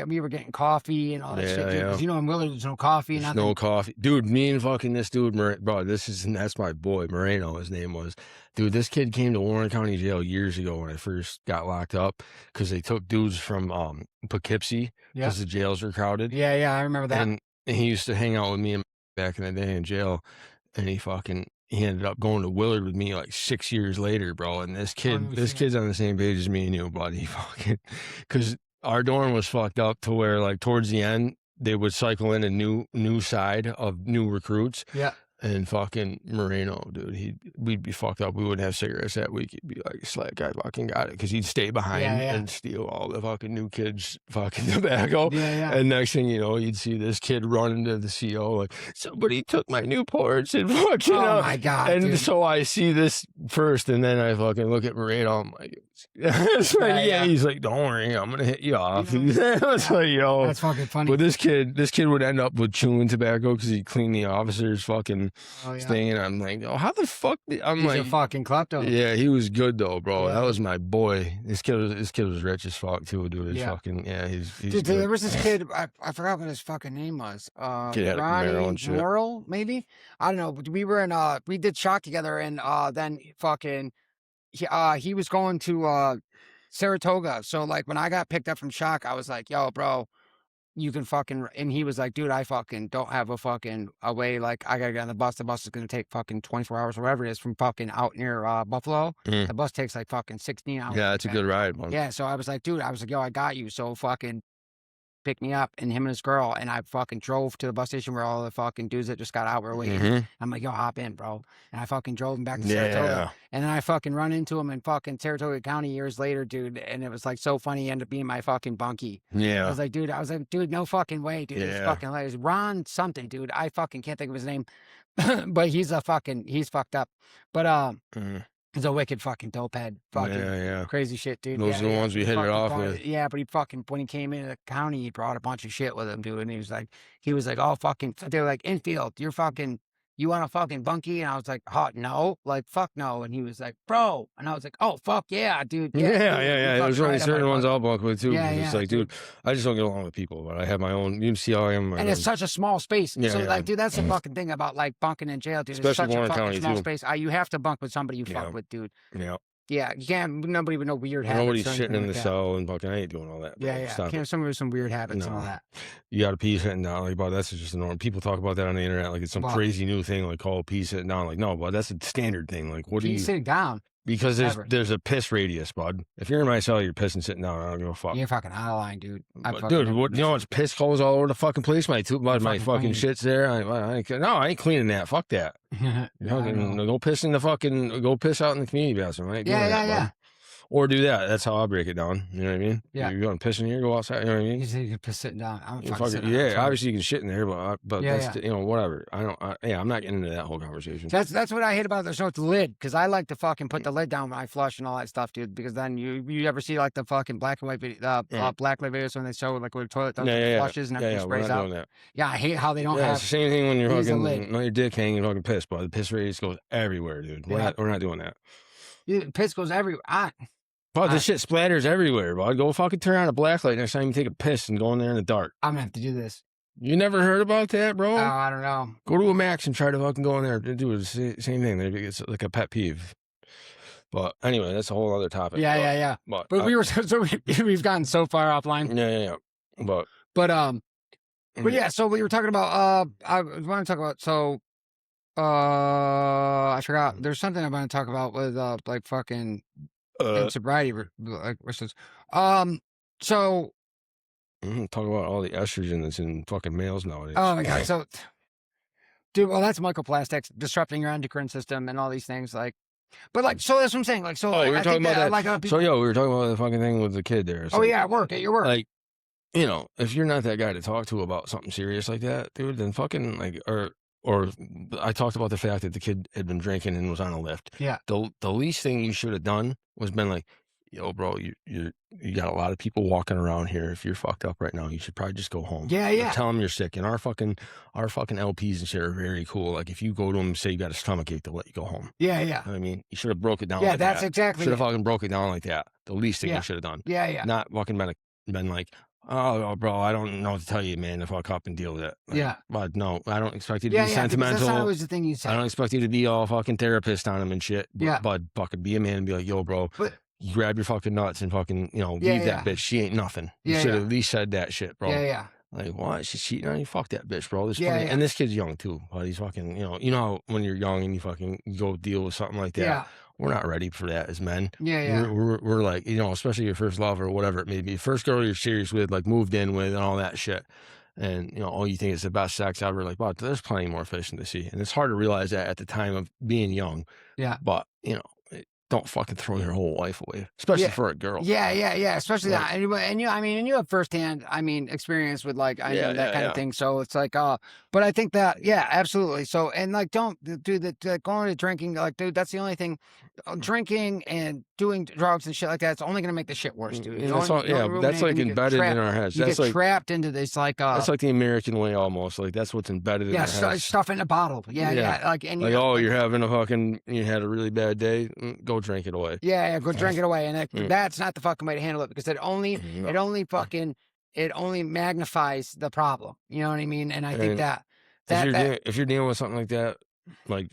we were getting coffee and all that shit, dude. Because you know in Willard there's no coffee, There's nothing. no coffee, dude. Me and fucking this dude, bro. That's my boy Moreno. His name was, dude. This kid came to Warren County Jail years ago when I first got locked up because they took dudes from Poughkeepsie because the jails were crowded. Yeah, I remember that. And he used to hang out with me back in the day in jail, and he ended up going to Willard with me like 6 years later, bro. And this kid's on the same page as me and you, buddy. Fucking, because our dorm was fucked up to where like towards the end they would cycle in a new side of new recruits. Yeah. And fucking Moreno, dude, we'd be fucked up. We wouldn't have cigarettes that week. He'd be like, "Slack guy fucking got it," because he'd stay behind and steal all the fucking new kids' fucking tobacco. And next thing you know, you'd see this kid run into the CO like, "Somebody took my Newports," and fucking. Oh my god! And dude. so I see this first, and then I fucking look at Moreno. I'm like, he's like, "Don't worry, I'm gonna hit you off." It's like, yo, that's fucking funny. But this kid would end up with chewing tobacco because he cleaned the officer's fucking thing, and I'm like, oh, how the fuck? He's like, a fucking klepto. Yeah, he was good though, bro. That was my boy. This kid was rich as fuck too, dude. Fucking he's dude, there was this kid. I forgot what his fucking name was. Ronnie Morrill, maybe. I don't know. We were in we did shock together, and then fucking he was going to Saratoga. So like when I got picked up from shock, I was like, yo, bro, you can fucking, and he was like, dude, I fucking don't have a way, like, I gotta get on the bus is gonna take fucking 24 hours, whatever it is, from fucking out near Buffalo. The bus takes like fucking 16 hours. Yeah, it's a good ride, man. Yeah, so I was like, dude, yo, I got you, so fucking pick me up, and him and his girl, and I fucking drove to the bus station where all the fucking dudes that just got out were waiting. I'm like, yo, hop in, bro. And I fucking drove him back to Saratoga. And then I fucking run into him in fucking Saratoga County years later, dude. And it was like so funny. He ended up being my fucking bunkie. I was like, dude, no fucking way, dude. It's fucking hilarious. Ron something, dude. I fucking can't think of his name. But he's fucked up. But he's a wicked fucking dope head. Fucking crazy shit, dude. Those are the ones we hit it off with. Yeah, but he fucking, when he came into the county, he brought a bunch of shit with him, dude. And he was like, oh, fucking, they were like, infield, you want a fucking bunkie? And I was like, oh, no, like, fuck no. And he was like, bro. And I was like, oh, fuck yeah, dude. Yeah. There's only certain ones I'll bunk with too. It's like, dude, I just don't get along with people, but I have my own, you can see how I am. And it's such a small space. So like, dude, that's the fucking thing about like bunking in jail, dude. Especially it's such Warren a fucking County, small too. space. You have to bunk with somebody you fuck with, dude. Yeah, you can't, nobody with no weird habits. Nobody's shitting in the cell and fucking, I ain't doing all that. Bro. Can't have somebody with some weird habits and all that. You got to pee sitting down. Like, bro, that's just a norm. People talk about that on the internet like it's some crazy new thing, like, oh, pee sitting down. Like, no, bud, that's a standard thing. Like, what do you... sitting down? Because there's a piss radius, bud. If you're in my cell, you're pissing sitting down. I don't give a fuck. You're fucking out of line, dude. Dude, you know it's piss holes all over the fucking place. My fucking shit's there. I ain't cleaning that. Fuck that. Go piss in the fucking. Go piss out in the community bathroom. I ain't doing that, bud. Or do that. That's how I break it down. You know what I mean? Yeah. You're going to piss in here, go outside. You know what I mean? You can piss sitting down. I'm obviously you can shit in there, but that's whatever. I'm not getting into that whole conversation. That's what I hate about the show. It's the lid, because I like to fucking put the lid down when I flush and all that stuff, dude. Because then you ever see like the fucking black and white video, black light videos when they show like where the toilet does flushes and everything sprays out. That. Yeah, I hate how they don't have. It's the same thing when you're fucking your dick hanging fucking piss, but the piss radius goes everywhere, dude. We're not doing that. Piss goes everywhere. Bro, this shit splatters everywhere, bro. Go fucking turn on a black light next time you take a piss and go in there in the dark. I'm gonna have to do this. You never heard about that, bro? Oh, I don't know. Go to a Max and try to fucking go in there and do the same thing. It's like a pet peeve. But anyway, that's a whole other topic. Yeah. But we've gotten so far offline. Yeah. But yeah, so we were talking about I want to talk about I forgot. There's something I want to talk about with like fucking and sobriety, like so talk about all the estrogen that's in fucking males nowadays. Oh my god. So dude, well, that's microplastics disrupting your endocrine system and all these things, like, but like, so that's what I'm saying, like, so we were talking about that, like, we were talking about the fucking thing with the kid there. So, at your work, like, if you're not that guy to talk to about something serious like that, dude, then fucking like, or I talked about the fact that the kid had been drinking and was on a lift. Yeah. The least thing you should have done was been like, yo, bro, you got a lot of people walking around here. If you're fucked up right now, you should probably just go home. Yeah, Or yeah. tell them you're sick. And our fucking LPs and shit are very cool. Like if you go to them and say you got a stomach ache, they'll let you go home. Yeah, You yeah. know what I mean? You should have broke it down Yeah, like that's that. exactly Should have it. fucking broke it down like that. The least thing Yeah. you should have done. Yeah, yeah. Not fucking been like, oh, bro, I don't know what to tell you, man, to fuck up and deal with it. Like, Yeah. but no, I don't expect you to Yeah, be yeah, because that's not sentimental. always the thing you I say. don't expect you to be all fucking therapist on him and shit. Yeah. But fucking be a man and be like, yo, bro, But you grab your fucking nuts and fucking, Yeah, leave yeah. that bitch. She ain't nothing. You Yeah, should have yeah. at least said that shit, bro. Yeah, yeah. Like, what? She's cheating on you? Fuck that bitch, bro. There's Yeah, plenty. yeah. And this kid's young too, but he's fucking, you know how when you're young and you fucking go deal with something like that. Yeah. We're not ready for that as men. Yeah, yeah. We're like, especially your first love or whatever it may be. First girl you're serious with, like moved in with and all that shit. And, all you think is the best sex ever. Like, wow, there's plenty more fish in the sea. And it's hard to realize that at the time of being young. Yeah. But, don't fucking throw your whole life away, especially Yeah. for a girl. Yeah, yeah, yeah. Especially Like- that. And you have firsthand, experience with like, I Yeah, know that yeah, kind yeah. of thing. So it's like, but I think that, yeah, absolutely. So, and like, don't do the going to drinking, like, dude, that's the only thing. Drinking and doing drugs and shit like that, it's only going to make the shit worse, dude. And that's that's like embedded in our heads. You That's get like trapped into this, like, that's like the American way almost. Like that's what's embedded in our heads. stuff in a bottle. Yeah, Yeah. yeah. Like, and Like, you had a really bad day, go drink it away. yeah, yeah, go drink it away, and that's not the fucking way to handle it because it only magnifies the problem. You know what I mean? And I think If you're dealing with something like that, like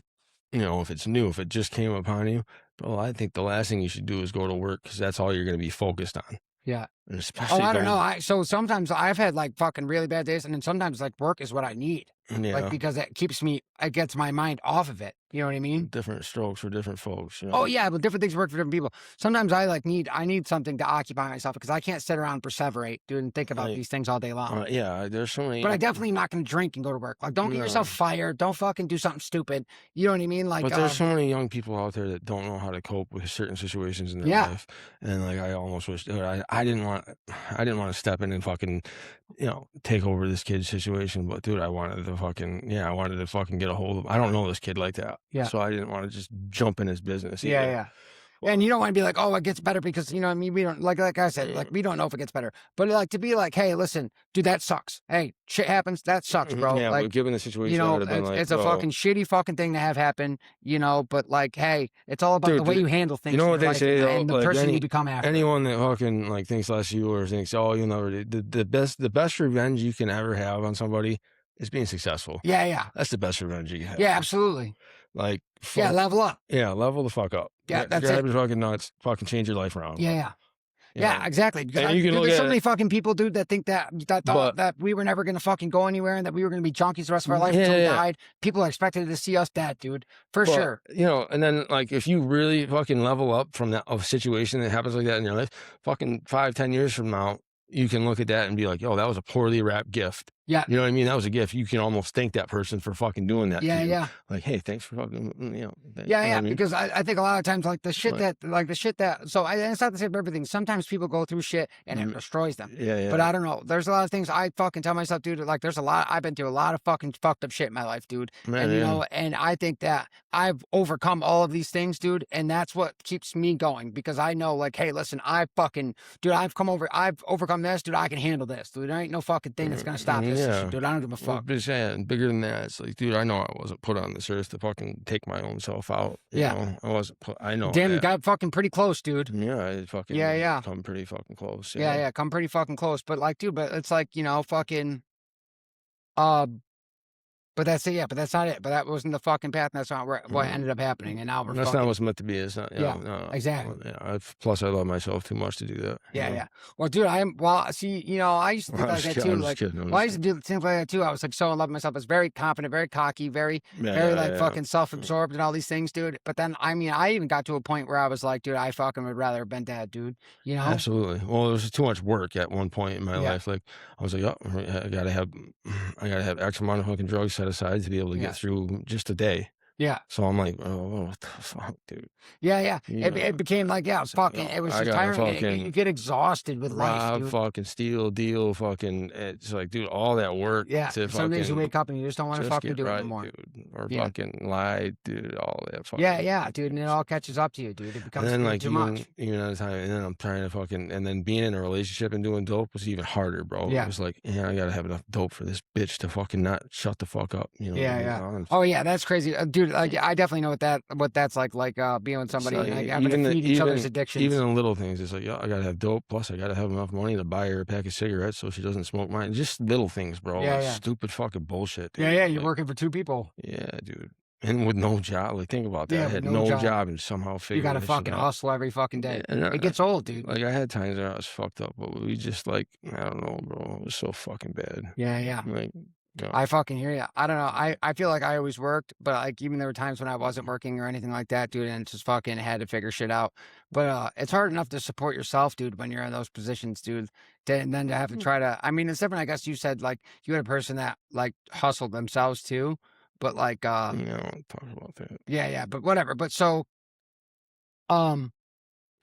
if it's new, if it just came upon you, bro, I think the last thing you should do is go to work because that's all you're going to be focused on. Yeah. And especially I don't know. So sometimes I've had like fucking really bad days, and then sometimes like work is what I need. Yeah. Like because it gets my mind off of it. You know what I mean? Different strokes for different folks. Oh yeah, but different things work for different people. Sometimes I need something to occupy myself because I can't sit around and perseverate, dude, and think about these things all day long. Yeah, there's so many. But I definitely am not going to drink and go to work. Like, don't get yourself fired. Don't fucking do something stupid. You know what I mean? Like, But there's so many young people out there that don't know how to cope with certain situations in their life, and like I almost wish I didn't want to step in and fucking take over this kid's situation. But dude, I wanted to fucking get a hold of. I don't know this kid like that. Yeah. So I didn't want to just jump in his business. Yeah, either. yeah. And you don't want to be like, oh, it gets better because, you know what I mean? We don't, like I said, like, we don't know if it gets better. But, like, to be like, hey, listen, dude, that sucks. Hey, shit happens. That sucks, bro. Yeah, like, but given the situation, I would've been like, it's a bro. fucking shitty fucking thing to have happen, but, like, hey, it's all about Dude, the way you handle things. You know in what your they life say, though? and the Like, person you become after. anyone that fucking, like, thinks less of you or thinks, oh, you'll never do, the best revenge you can ever have on somebody is being successful. Yeah, yeah. That's the best revenge you can have. Yeah, absolutely. Like, Yeah, level up. Yeah, level the fuck up. Yeah, that's grab it. your fucking nuts, fucking change your life around. Yeah, yeah. You Yeah, know? exactly. Because And you can look there's so at many fucking people, dude, that think that thought that we were never gonna fucking go anywhere and that we were gonna be junkies the rest of our life until we died. People are expected to see us dead, dude. For sure. And then like if you really fucking level up from a situation that happens like that in your life, fucking 5-10 years from now, you can look at that and be like, yo, that was a poorly wrapped gift. Yeah. You know what I mean? That was a gift. You can almost thank that person for fucking doing that. Yeah, to you. yeah. Like, hey, thanks for fucking, Yeah, what yeah, I mean? because I think a lot of times, like the shit and it's not the same for everything. Sometimes people go through shit and it destroys them. Yeah, yeah. But I don't know. There's a lot of things I fucking tell myself, dude, like I've been through a lot of fucking fucked up shit in my life, dude. Man, And, and I think that I've overcome all of these things, dude. And that's what keeps me going because I know, like, hey, listen, I've overcome this, dude. I can handle this, dude. There ain't no fucking thing that's going to stop this shit, dude. I don't give a fuck. But yeah, bigger than that, it's like, dude, I know I wasn't put on this earth to fucking take my own self out. You know? I wasn't put, I know. Damn, you got fucking pretty close, dude. Yeah, I fucking come pretty fucking close. Yeah, come pretty fucking close. But like, dude, but it's like, fucking, but that's it. Yeah, but that's not it. But that wasn't the fucking path. And that's not what ended up happening. And now we're that's fucking, not what's meant to be. It's not. No. Exactly. Yeah, plus I love myself too much to do that. Yeah. Well, dude, I used to think like that too. Like, I used to do things like that too. I was like so in love with myself. I was very confident, very cocky, very fucking self-absorbed and all these things, dude. But then, I even got to a point where I was like, dude, I fucking would rather have been dead, dude. You know? Absolutely. Well, it was too much work at one point in my life. Like I was like, oh, I gotta have X amount of fucking drugs set aside to be able to get through just a day. Yeah. So I'm like, oh, what the fuck, dude? Yeah. You know, It became like, yeah, it's like, fucking, yo, it was I just gotta tiring. You fucking get exhausted with life, rob, dude. fucking steal, deal, fucking. It's like, dude, all that work Yeah. to Some days you fucking wake up and you just don't want to just fucking get do it no right, more. dude, or Yeah. fucking lie, dude, all that fucking. Yeah, dude. And it all catches up to you, dude. It And becomes then, like, too much. even at the time, and then I'm trying to fucking, and then being in a relationship and doing dope was even harder, bro. It Yeah. was like, yeah, I gotta have enough dope for this bitch to fucking not shut the fuck up. You know what I mean? Yeah. Oh yeah, that's crazy, dude. Like, I definitely know what that's like being with somebody So and like having to even the feed each other's even addictions. the little things, it's like, yeah, I gotta have dope. Plus, I gotta have enough money to buy her a pack of cigarettes so she doesn't smoke mine. Just little things, bro. Like Yeah. stupid fucking bullshit, dude. Yeah. You're Like, working for two people. yeah, dude. And with no job, like think about that. Yeah, I with had no no job. job and somehow You figured got to that shit fucking out. hustle every fucking day. And It gets old, dude. like I had times where I was fucked up, but we just like, I don't know, bro. It was so fucking bad. Yeah. Like, you know, I fucking hear you. I don't know. I feel like I always worked, but like even there were times when I wasn't working or anything like that, dude, and just fucking had to figure shit out. But it's hard enough to support yourself, dude, when you're in those positions, dude. And then to have to try to. I mean, it's different. I guess you said like you had a person that like hustled themselves too, but like you know, talk about that. yeah. But whatever. But so um,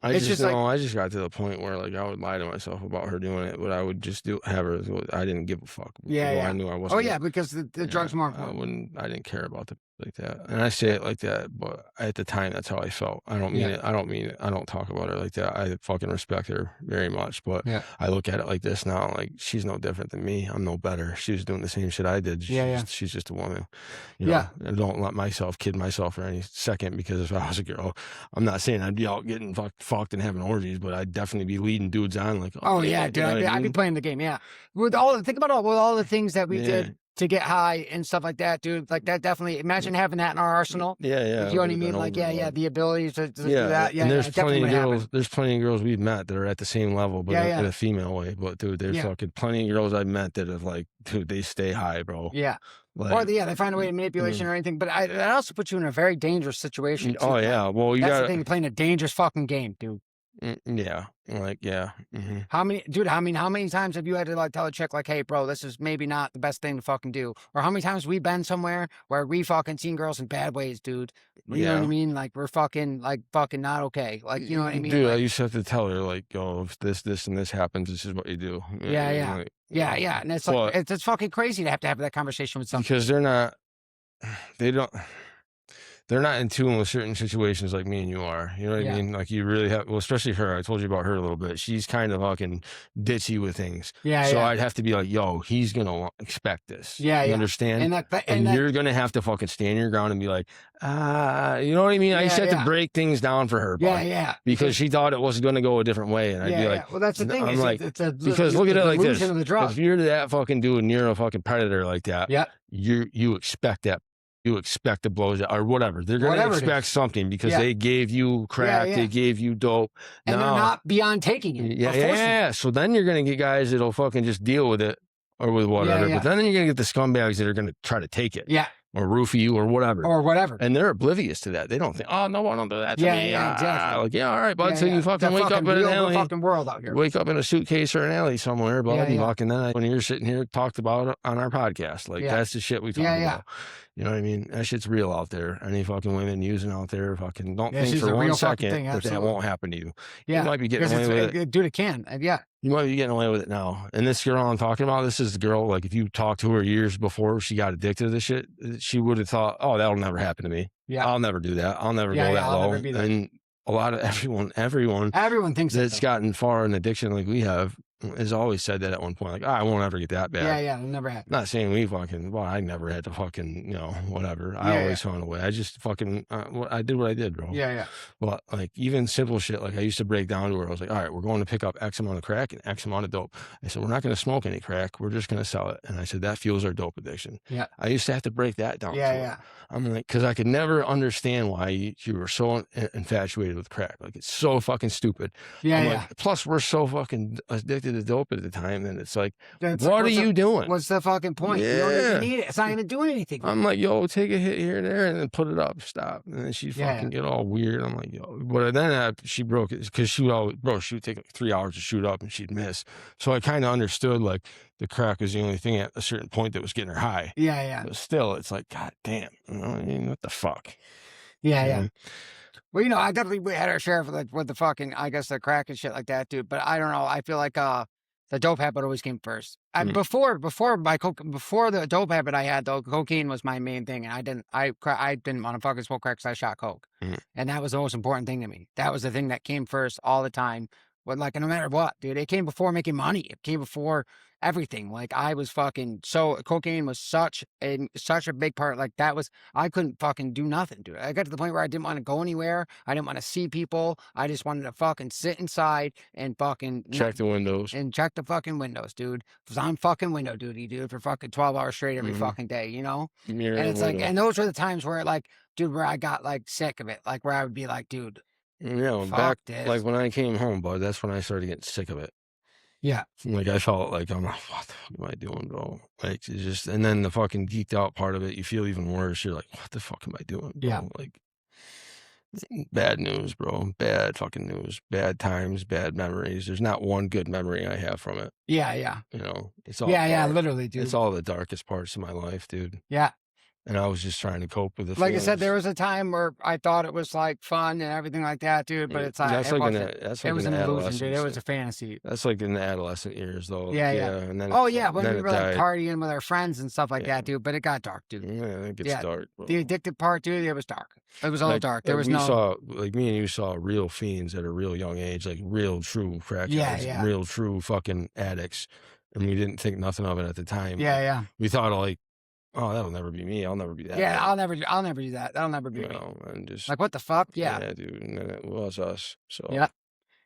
I it's just just like know I just got to the point where like I would lie to myself about her doing it, but I would just have her. I didn't give a fuck. yeah. I knew I Oh wasn't. yeah, because the drugs more important. I didn't care about the like that, and I say it like that, but at the time that's how I felt. I don't mean it. I don't mean it. I don't talk about her like that. I fucking respect her very much, but Yeah. I look at it like this now. Like she's no different than me. I'm no better. She was doing the same shit I did. She's just a woman. You know, I don't let myself kid myself for any second, because if I was a girl, I'm not saying I'd be out getting fucked and having orgies, but I'd definitely be leading dudes on. Like, oh yeah, dude, I'd be playing the game. Yeah, with think about all the things that we did to get high and stuff like that, dude. Like that definitely. Imagine having that in our arsenal. Yeah. You know what I mean? Like the ability to do that. Yeah, and there's plenty of girls. Happen. There's plenty of girls we've met that are at the same level, but in a female way. But dude, there's fucking plenty of girls I've met that have like, dude, they stay high, bro. Yeah. Like, or they find a way of manipulation or anything. But it also puts you in a very dangerous situation. Too. Oh yeah, well you that's the thing. You're playing a dangerous fucking game, dude. Yeah, like How many times have you had to like tell a chick like, hey bro, this is maybe not the best thing to fucking do? Or how many times we've been somewhere where we fucking seen girls in bad ways, dude? You know what I mean? Like we're fucking not okay. Like, you know what I mean? Dude, like, I used to have to tell her like, oh, if this and this happens, this is what you do. Yeah. Like, yeah. And it's like it's fucking crazy to have that conversation with somebody. Because they're not in tune with certain situations like me and you are. You know what I mean? Like you really have, well, especially her. I told you about her a little bit. She's kind of fucking ditchy with things. So I'd have to be like, yo, he's going to expect this. You understand? And you're going to have to fucking stand your ground and be like, you know what I mean? I used to have to break things down for her. Because she thought it was going to go a different way. And I'd be like, well, that's the thing. I'm like, because look at it like this. If you're that fucking dude and you're a fucking predator like that, you expect that. You expect to blow or whatever. They're going to expect something because they gave you crack, they gave you dope. And they're not beyond taking it. Yeah. So then you're going to get guys that'll fucking just deal with it or with whatever. But then you're going to get the scumbags that are going to try to take it. Or roofie you or whatever. And they're oblivious to that. They don't think, oh, no one will do that to me. Exactly. Like, all right, bud. So you fucking wake up in an alley. Fucking world out here. Wake up in a suitcase or an alley somewhere, bud. Fucking then when you're sitting here talked about it on our podcast. Like, that's the shit we talk about. You know what I mean? That shit's real out there. Any fucking women using out there, fucking don't think for 1 second that won't happen to you. You might be getting away with it. Dude, it can. You might be getting away with it now. And this girl I'm talking about, this is the girl, like if you talked to her years before she got addicted to this shit, she would have thought, oh, that'll never happen to me. I'll never do that. I'll never go that low. And a lot of everyone thinks that's gotten far in addiction like we have has always said that at one point, like, I won't ever get that bad. It'll never happen. Not saying I never had to fucking, whatever. I always found a way. I just fucking, I did what I did, bro. But like even simple shit, like I used to break down to her. I was like, all right, we're going to pick up X amount of crack and X amount of dope. I said, we're not going to smoke any crack. We're just going to sell it. And I said, that fuels our dope addiction. I used to have to break that down. I'm like, because I could never understand why you were so infatuated with crack. Like it's so fucking stupid. Like, plus we're so fucking addicted addicted to dope at the time, then it's like, That's what are you doing? What's the fucking point? You don't even Yeah. need it. It's not even doing anything. I'm like, yo, take a hit here and there, and then put it up, stop. And then she'd Yeah, fucking get all weird. I'm like, yo, but then she broke it because she would always, bro, she would take like 3 hours to shoot up and she'd miss. So I kind of understood like the crack was the only thing at a certain point that was getting her high. yeah. But still, it's like, god damn, you know what I mean? What the fuck? Yeah, You yeah. know? Well, you know, I definitely we had our share of like with the fucking, I guess the crack and shit like that, dude. But I don't know. I feel like the dope habit always came first. And Mm. before the dope habit I had though, cocaine was my main thing, and I didn't want to fucking smoke crack because I shot coke, and that was the most important thing to me. That was the thing that came first all the time. But like no matter what, dude, it came before making money. It came before everything. Like I was fucking cocaine was such a big part. Like that was I couldn't fucking do nothing, dude. I got to the point where I didn't want to go anywhere. I didn't want to see people. I just wanted to fucking sit inside and fucking Check the windows. and check the fucking windows, dude. Cause I'm fucking window duty, dude, for fucking 12 hours straight every fucking day, you know? Mirror And it's like, window. and those were the times where like, dude, where I got like sick of it. Like where I would be like, dude, Yeah, fuck back this. like when I came home, bud, that's when I started getting sick of it. Yeah. Like I felt like I'm like, what the fuck am I doing, bro? Like it's just, and then the fucking geeked out part of it, you feel even worse. You're like, what the fuck am I doing, bro? Yeah. Like bad news, bro. Bad fucking news. Bad times, bad memories. There's not one good memory I have from it. Yeah, yeah. You know, it's all Yeah, dark. literally, dude. It's all the darkest parts of my life, dude. Yeah. And I was just trying to cope with the Like I said, there feelings. was a time where I thought it was like fun and everything like that, dude. But it's like That's it like wasn't. that's It like was in an the illusion, dude. It adolescence. was a fantasy. That's like in the adolescent years, though. Yeah, yeah. And then Oh yeah, when then we it were like died. partying with our friends and stuff like Yeah. that, dude. But it got dark, dude. Yeah, it gets Yeah, dark, bro. The addicted part, dude, it was dark. It was all Like, dark. There was we no. saw, like me and you saw real fiends at a real young age, like real true crackheads, Yeah. real true fucking addicts, and we didn't think nothing of it at the time. Yeah. We thought like, oh, that'll never be me. I'll never be that. Yeah, bad. I'll never do that. That'll never be You me. know, and just Like what the fuck? Yeah. dude. And then it was us. So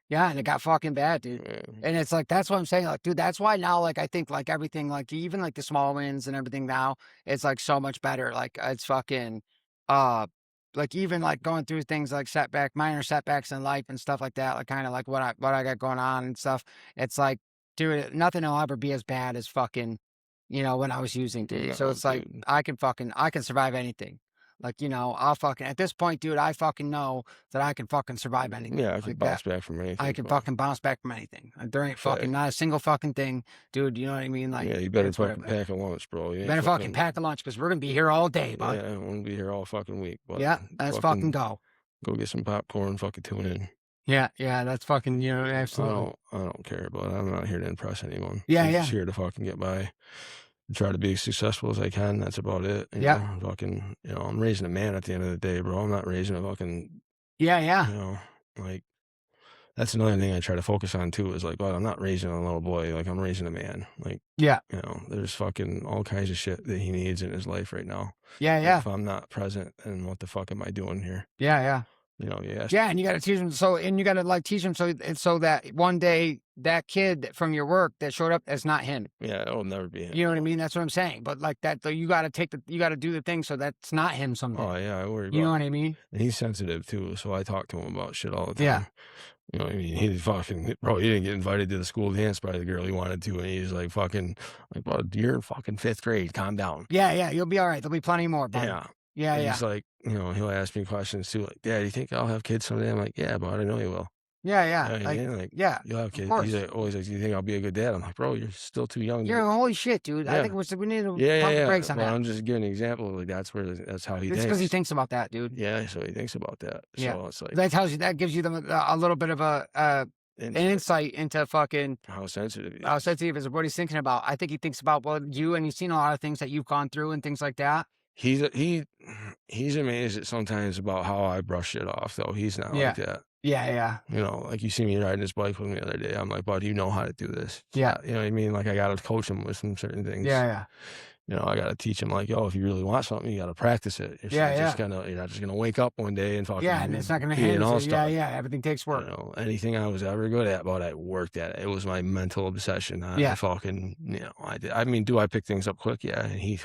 Yeah, and it got fucking bad, dude. yeah. And it's like that's what I'm saying. Like, dude, that's why now, like, I think like everything, like even like the small wins and everything now, it's like so much better. Like it's fucking uh like even like going through things like minor setbacks in life and stuff like that, like kind of like what I got going on and stuff. It's like, dude, nothing will ever be as bad as fucking, when I was using, dude. So No, it's like dude. I can survive anything. Like, I'll fucking at this point, dude, I fucking know that I can fucking survive anything. Yeah, I like could that. bounce back from anything. I can bro. fucking bounce back from anything. Like, there ain't Fact. fucking not a single fucking thing, dude. You know what I mean? Like, Yeah, you better it's whatever. fucking pack a lunch, bro. You ain't Better fucking pack a lunch because we're gonna be here all day, bud. Yeah, I'm gonna be here all fucking week. But Yeah, let's fucking go. Go get some popcorn. Fucking tune in. Yeah, that's fucking, absolutely. I don't care, but I'm not here to impress anyone. Yeah, I'm yeah. just here to fucking get by. Try to be as successful as I can. That's about it. Yeah. Fucking, I'm raising a man at the end of the day, bro. I'm not raising a fucking, Yeah. like, that's another thing I try to focus on too is like, well, I'm not raising a little boy. Like, I'm raising a man. Like, Yeah. there's fucking all kinds of shit that he needs in his life right now. Yeah. If I'm not present, then what the fuck am I doing here? Yeah. Yes. Yeah, and you got to teach them. And you got to like teach them so that one day that kid from your work that showed up, that's not him. Yeah, it'll never be him. You know what I mean? That's what I'm saying. But like that, you got to do the thing so that's not him someday. Oh yeah, I worry about. You know what I mean? And he's sensitive too, so I talk to him about shit all the time. Yeah. You know what I mean? He fucking, bro, he didn't get invited to the school dance by the girl he wanted to, and he's like fucking, like, bro, you're in fucking 5th grade, calm down. Yeah, you'll be all right. There'll be plenty more, bud. Yeah. Yeah. He's like, he'll ask me questions too, like, Dad, you think I'll have kids someday? I'm like, yeah, bud, I know you will. Yeah. Yeah, you'll have kids. course. He's like, always like, do you think I'll be a good dad? I'm like, bro, you're still too young. You're holy shit, dude. I Yeah. think we need to pump Yeah. the brakes on Well, that. I'm just giving an example. Like, that's how he It's thinks. because he thinks about that, dude. Yeah, so he thinks about that. Yeah. So it's like, That gives you a little bit of an insight into fucking how sensitive he is. how sensitive is what he's thinking about. I think he thinks about you, and you've seen a lot of things that you've gone through and things like that. He's amazed at sometimes about how I brush shit off, though. He's not like that. Yeah. Like you see me riding his bike with me the other day. I'm like, bud, you know how to do this. Yeah. You know what I mean? Like I got to coach him with some certain things. Yeah. I got to teach him like, yo, if you really want something, you got to practice it. You're not just gonna wake up one day and fucking And it's not gonna be hand. an all-star. Yeah. Everything takes work. Anything I was ever good at, but I worked at it. It was my mental obsession. I fucking, I did. I mean, do I pick things up quick? Yeah. And he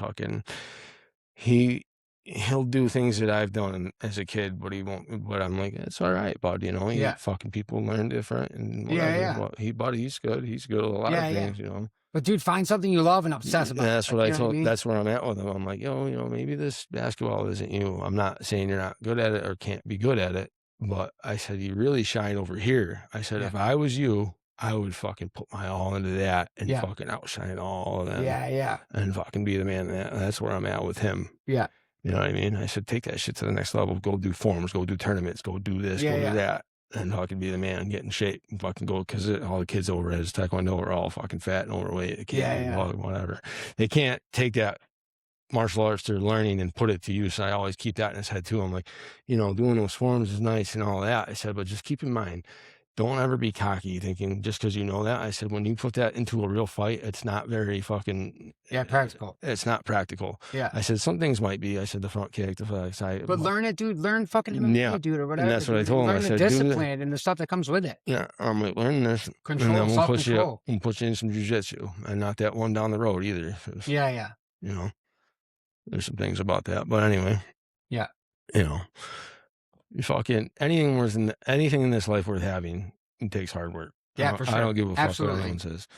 he'll do things that I've done as a kid, but he won't. But I'm like, it's all right, bud. You know, Yeah. fucking people learn different and Yeah, whatever. yeah. But he's good. He's good at a lot Yeah, of yeah. things. You know. But dude, find something you love and obsess about. That's Like, what you I know what I told. mean? That's where I'm at with him. I'm like, yo, you know, maybe this basketball isn't you. I'm not saying you're not good at it or can't be good at it, but I said you really shine over here. I said Yeah. if I was you, I would fucking put my all into that and Yeah. fucking outshine all of them. Yeah, yeah. And fucking be the man. That's where I'm at with him. Yeah. You know what I mean? I said take that shit to the next level. Go do forums. Go do tournaments. Go do this. Yeah, go yeah. do that. And fucking be the man, get in shape, and fucking go, because all the kids over at his Taekwondo are all fucking fat and overweight. They can't do whatever. They can't take that martial arts they're learning and put it to use. I always keep that in his head too. I'm like, you know, doing those forms is nice and all that. I said, but just keep in mind, don't ever be cocky thinking just because you know that. I said, when you put that into a real fight, it's not very fucking practical. It's not practical. Yeah. I said, some things might be. I said, the front kick, the back side. But learn it, dude. Learn fucking MMA, dude, or whatever. And that's what I dude. told him. Learn I the said, discipline and the stuff that comes with it. Yeah, I'm like, learn this. Control, and then self-control. we'll put you in some jujitsu, and not that one down the road either. Yeah, yeah. You know, there's some things about that. But anyway. Yeah. You know, you fucking anything in this life worth having, it takes hard work. Yeah, for sure. I don't give a fuck Absolutely. what anyone says.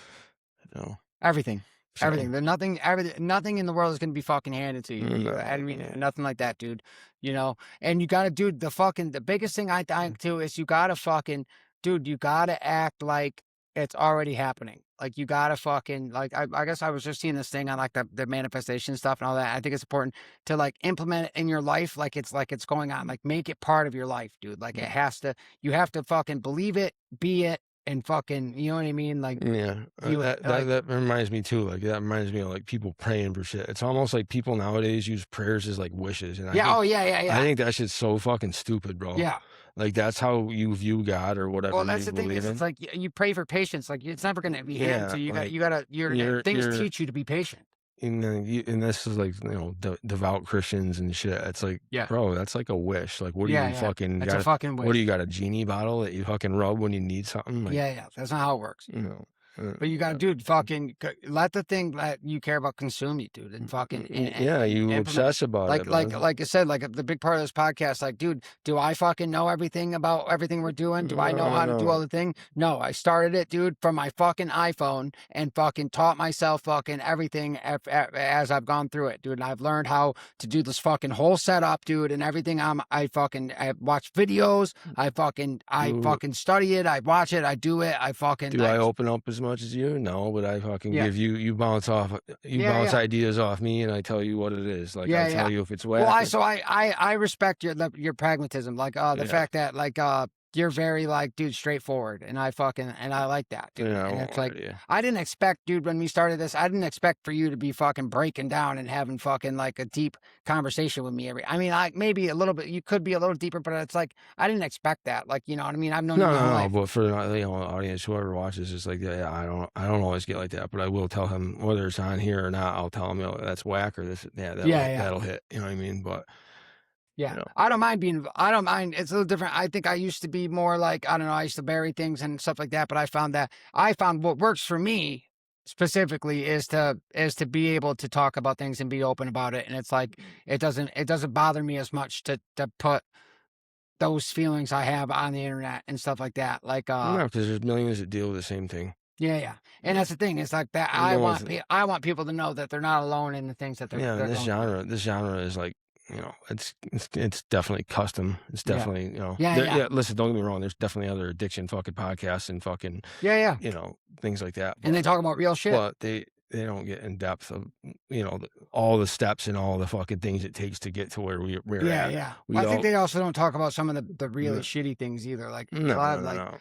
You know? Everything. So, Everything. Nothing in the world is going to be fucking handed to you. No. I mean, nothing like that, dude. You know, and you got to do the biggest thing I think too is you got to act like it's already happening. Like you got to fucking, like, I guess I was just seeing this thing on like the manifestation stuff and all that. I think it's important to like implement it in your life. Like it's going on, like make it part of your life, dude. Like you have to fucking believe it, be it, and fucking, you know what I mean? Like, yeah, that reminds me too. Like that reminds me of like people praying for shit. It's almost like people nowadays use prayers as like wishes. And I think that shit's so fucking stupid, bro. Yeah. Like that's how you view God or whatever. Well, that's you the thing. believe in. It's like you pray for patience. Like it's never going to be handed. So things teach you to be patient. And this is like, you know, devout Christians and shit. It's like, bro, that's like a wish. Like, what do you fucking That's a fucking wish. What do you got, a genie bottle that you fucking rub when you need something? Like, yeah. That's not how it works. You know. But you got to, dude, fucking let the thing that you care about consume you, dude, and fucking you obsess about it. Like I said, like the big part of this podcast, like, dude, do I fucking know everything about everything we're doing? Do I know how to do all the thing? No, I started it, dude, from my fucking iPhone and fucking taught myself fucking everything as I've gone through it, dude. And I've learned how to do this fucking whole setup, dude, and everything. I watch videos. I fucking study it. I watch it. I do it. I open up as much as you? No, but I fucking give you bounce ideas off me, and I tell you what it is. Like I tell you if it's wet. Well, I respect your pragmatism, like the fact that like you're very like, dude, straightforward, and I like that, dude. Yeah, and it's like I didn't expect, dude, when we started this, I didn't expect for you to be fucking breaking down and having fucking like a deep conversation with me maybe a little bit, you could be a little deeper, but it's like I didn't expect that. Like, you know what I mean? I've known no, but for the audience, whoever watches, it's like I don't always get like that, but I will tell him whether it's on here or not. I'll tell him, that's whack or this, that'll hit. You know what I mean? But. Yeah, you know. I don't mind. It's a little different. I think I used to be more like, I don't know, I used to bury things and stuff like that. But I found what works for me specifically is to be able to talk about things and be open about it. And it's like, it doesn't bother me as much to put those feelings I have on the internet and stuff like that. Like, no, because there's millions that deal with the same thing. Yeah. And that's the thing. It's like that. I want people to know that they're not alone in the things that they're. Yeah, this genre is like, you know, it's definitely custom. It's definitely, you know. Yeah. Listen, don't get me wrong. There's definitely other addiction fucking podcasts and fucking. Yeah. You know, things like that. And they talk about real shit. But they don't get in depth of, you know, all the steps and all the fucking things it takes to get to where we're at. Yeah. I think they also don't talk about some of the really shitty things either. Like, no.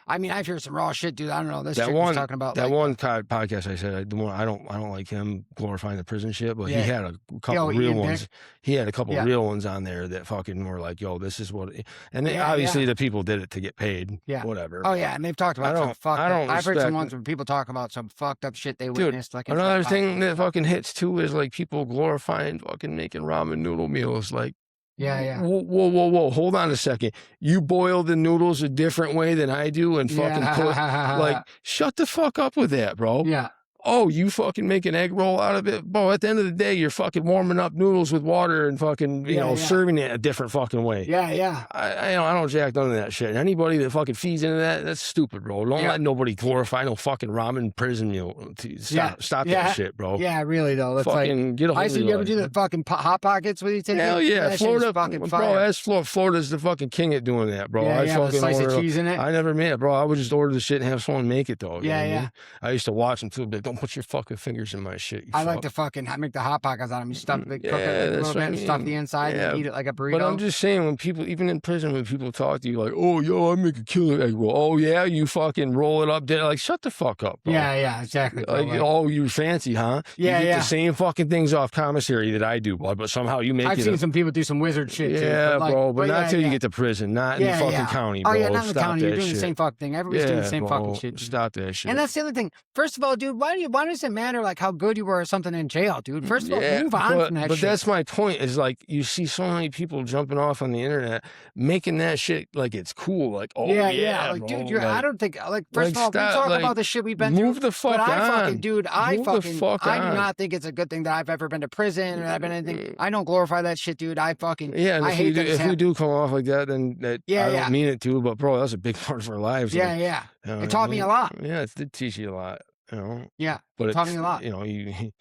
I mean, I've heard some raw shit, dude. I don't know. This chick was talking about that one podcast I said, I don't like him glorifying the prison shit, but he had a couple real ones. He had a couple real ones on there that fucking were like, yo, this is what. And obviously the people did it to get paid. Yeah. Whatever. Oh yeah, and they've talked about some fucked up. I've heard some ones where people talk about some fucked up shit they witnessed. Like another thing that fucking hits too is like people glorifying fucking making ramen noodle meals. Like, whoa, hold on a second. You boil the noodles a different way than I do and fucking put, like, shut the fuck up with that, bro. Yeah. oh, you fucking make an egg roll out of it, bro. At the end of the day, you're fucking warming up noodles with water and fucking, you know, serving it a different fucking way. Yeah, yeah. I don't jack none of that shit. Anybody that fucking feeds into that, that's stupid, bro. Don't let nobody glorify no fucking ramen prison meal. Stop that shit, bro. Yeah, really though. That's fucking like, get a hold of you ever do the fucking hot pockets with you taking? Hell yeah, Florida, fucking bro. That's Florida's the fucking king at doing that, bro. Yeah, I fucking slice order, of cheese in it. I never made it, bro. I would just order the shit and have someone make it, though. You know what I Yeah. mean? I used to watch them too, but don't put your fucking fingers in my shit. I like to fucking make the hot pockets out of them. You stuff the cook it a little bit, stuff the inside, and eat it like a burrito. But I'm just saying, when people, even in prison, when people talk to you like, "Oh, yo, I make a killer egg roll." Oh yeah, you fucking roll it up. Like, shut the fuck up, bro. Yeah, exactly. Like, oh, you fancy, huh? You get the same fucking things off commissary that I do, but somehow you make it. I've seen some people do some wizard shit too. Yeah, bro, but not till you get to prison, not in the fucking county, bro. Oh yeah, not in the county. You're doing shit. the same fucking thing. Everybody's doing the same fucking shit. Stop that shit. And that's the other thing. First of all, dude, why does it matter like how good you were or something in jail, dude? First of all, move on from that shit. But that's my point, is like, you see so many people jumping off on the internet, making that shit like it's cool. Like, oh yeah, like, bro. dude, I don't think, like, first of all, we talk about the shit we've been through. Move the fuck on. I do not think it's a good thing that I've ever been to prison or I've been anything. I don't glorify that shit, dude. I hate that. If you do come off like that, then I don't mean it to, but bro, that's a big part of our lives. Yeah. It taught me a lot. Yeah, it did teach you a lot, you know. Yeah, but it taught me a lot. You know, you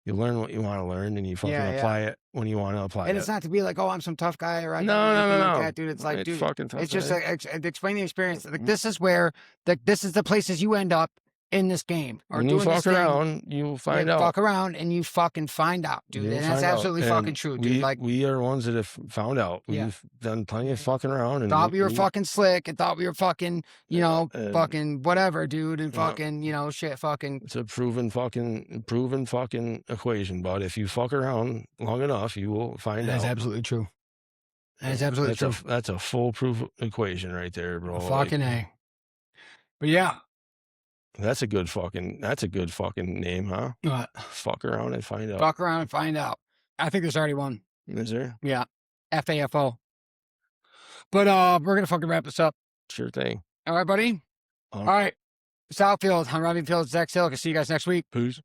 learn what you want to learn, and you fucking apply it when you want to apply it. And it's not to be like, oh, I'm some tough guy, or no, like that, dude. It's like, dude, it's just explain the experience. Like, this is where, this is the places you end up in this game. Or when you fuck around, you'll find out. Fuck around and you fucking find out, dude. And that's absolutely fucking true, dude. Like, we are ones that have found out. We've done plenty of fucking around and thought we were fucking slick and thought we were fucking, you know, fucking whatever, dude, and fucking, you know, shit, fucking. It's a proven fucking equation, but if you fuck around long enough, you will find out. That's absolutely true. That's absolutely true. That's a foolproof equation right there, bro. Fucking A. But yeah. That's a good fucking name, huh? What? Fuck around and find out. Fuck around and find out. I think there's already one. Is there? Yeah. FAFO. But we're gonna fucking wrap this up. Sure thing. All right, buddy. All right. Southfield. I'm Robbie Fields, Zach Silk. I'll see you guys next week. Peace.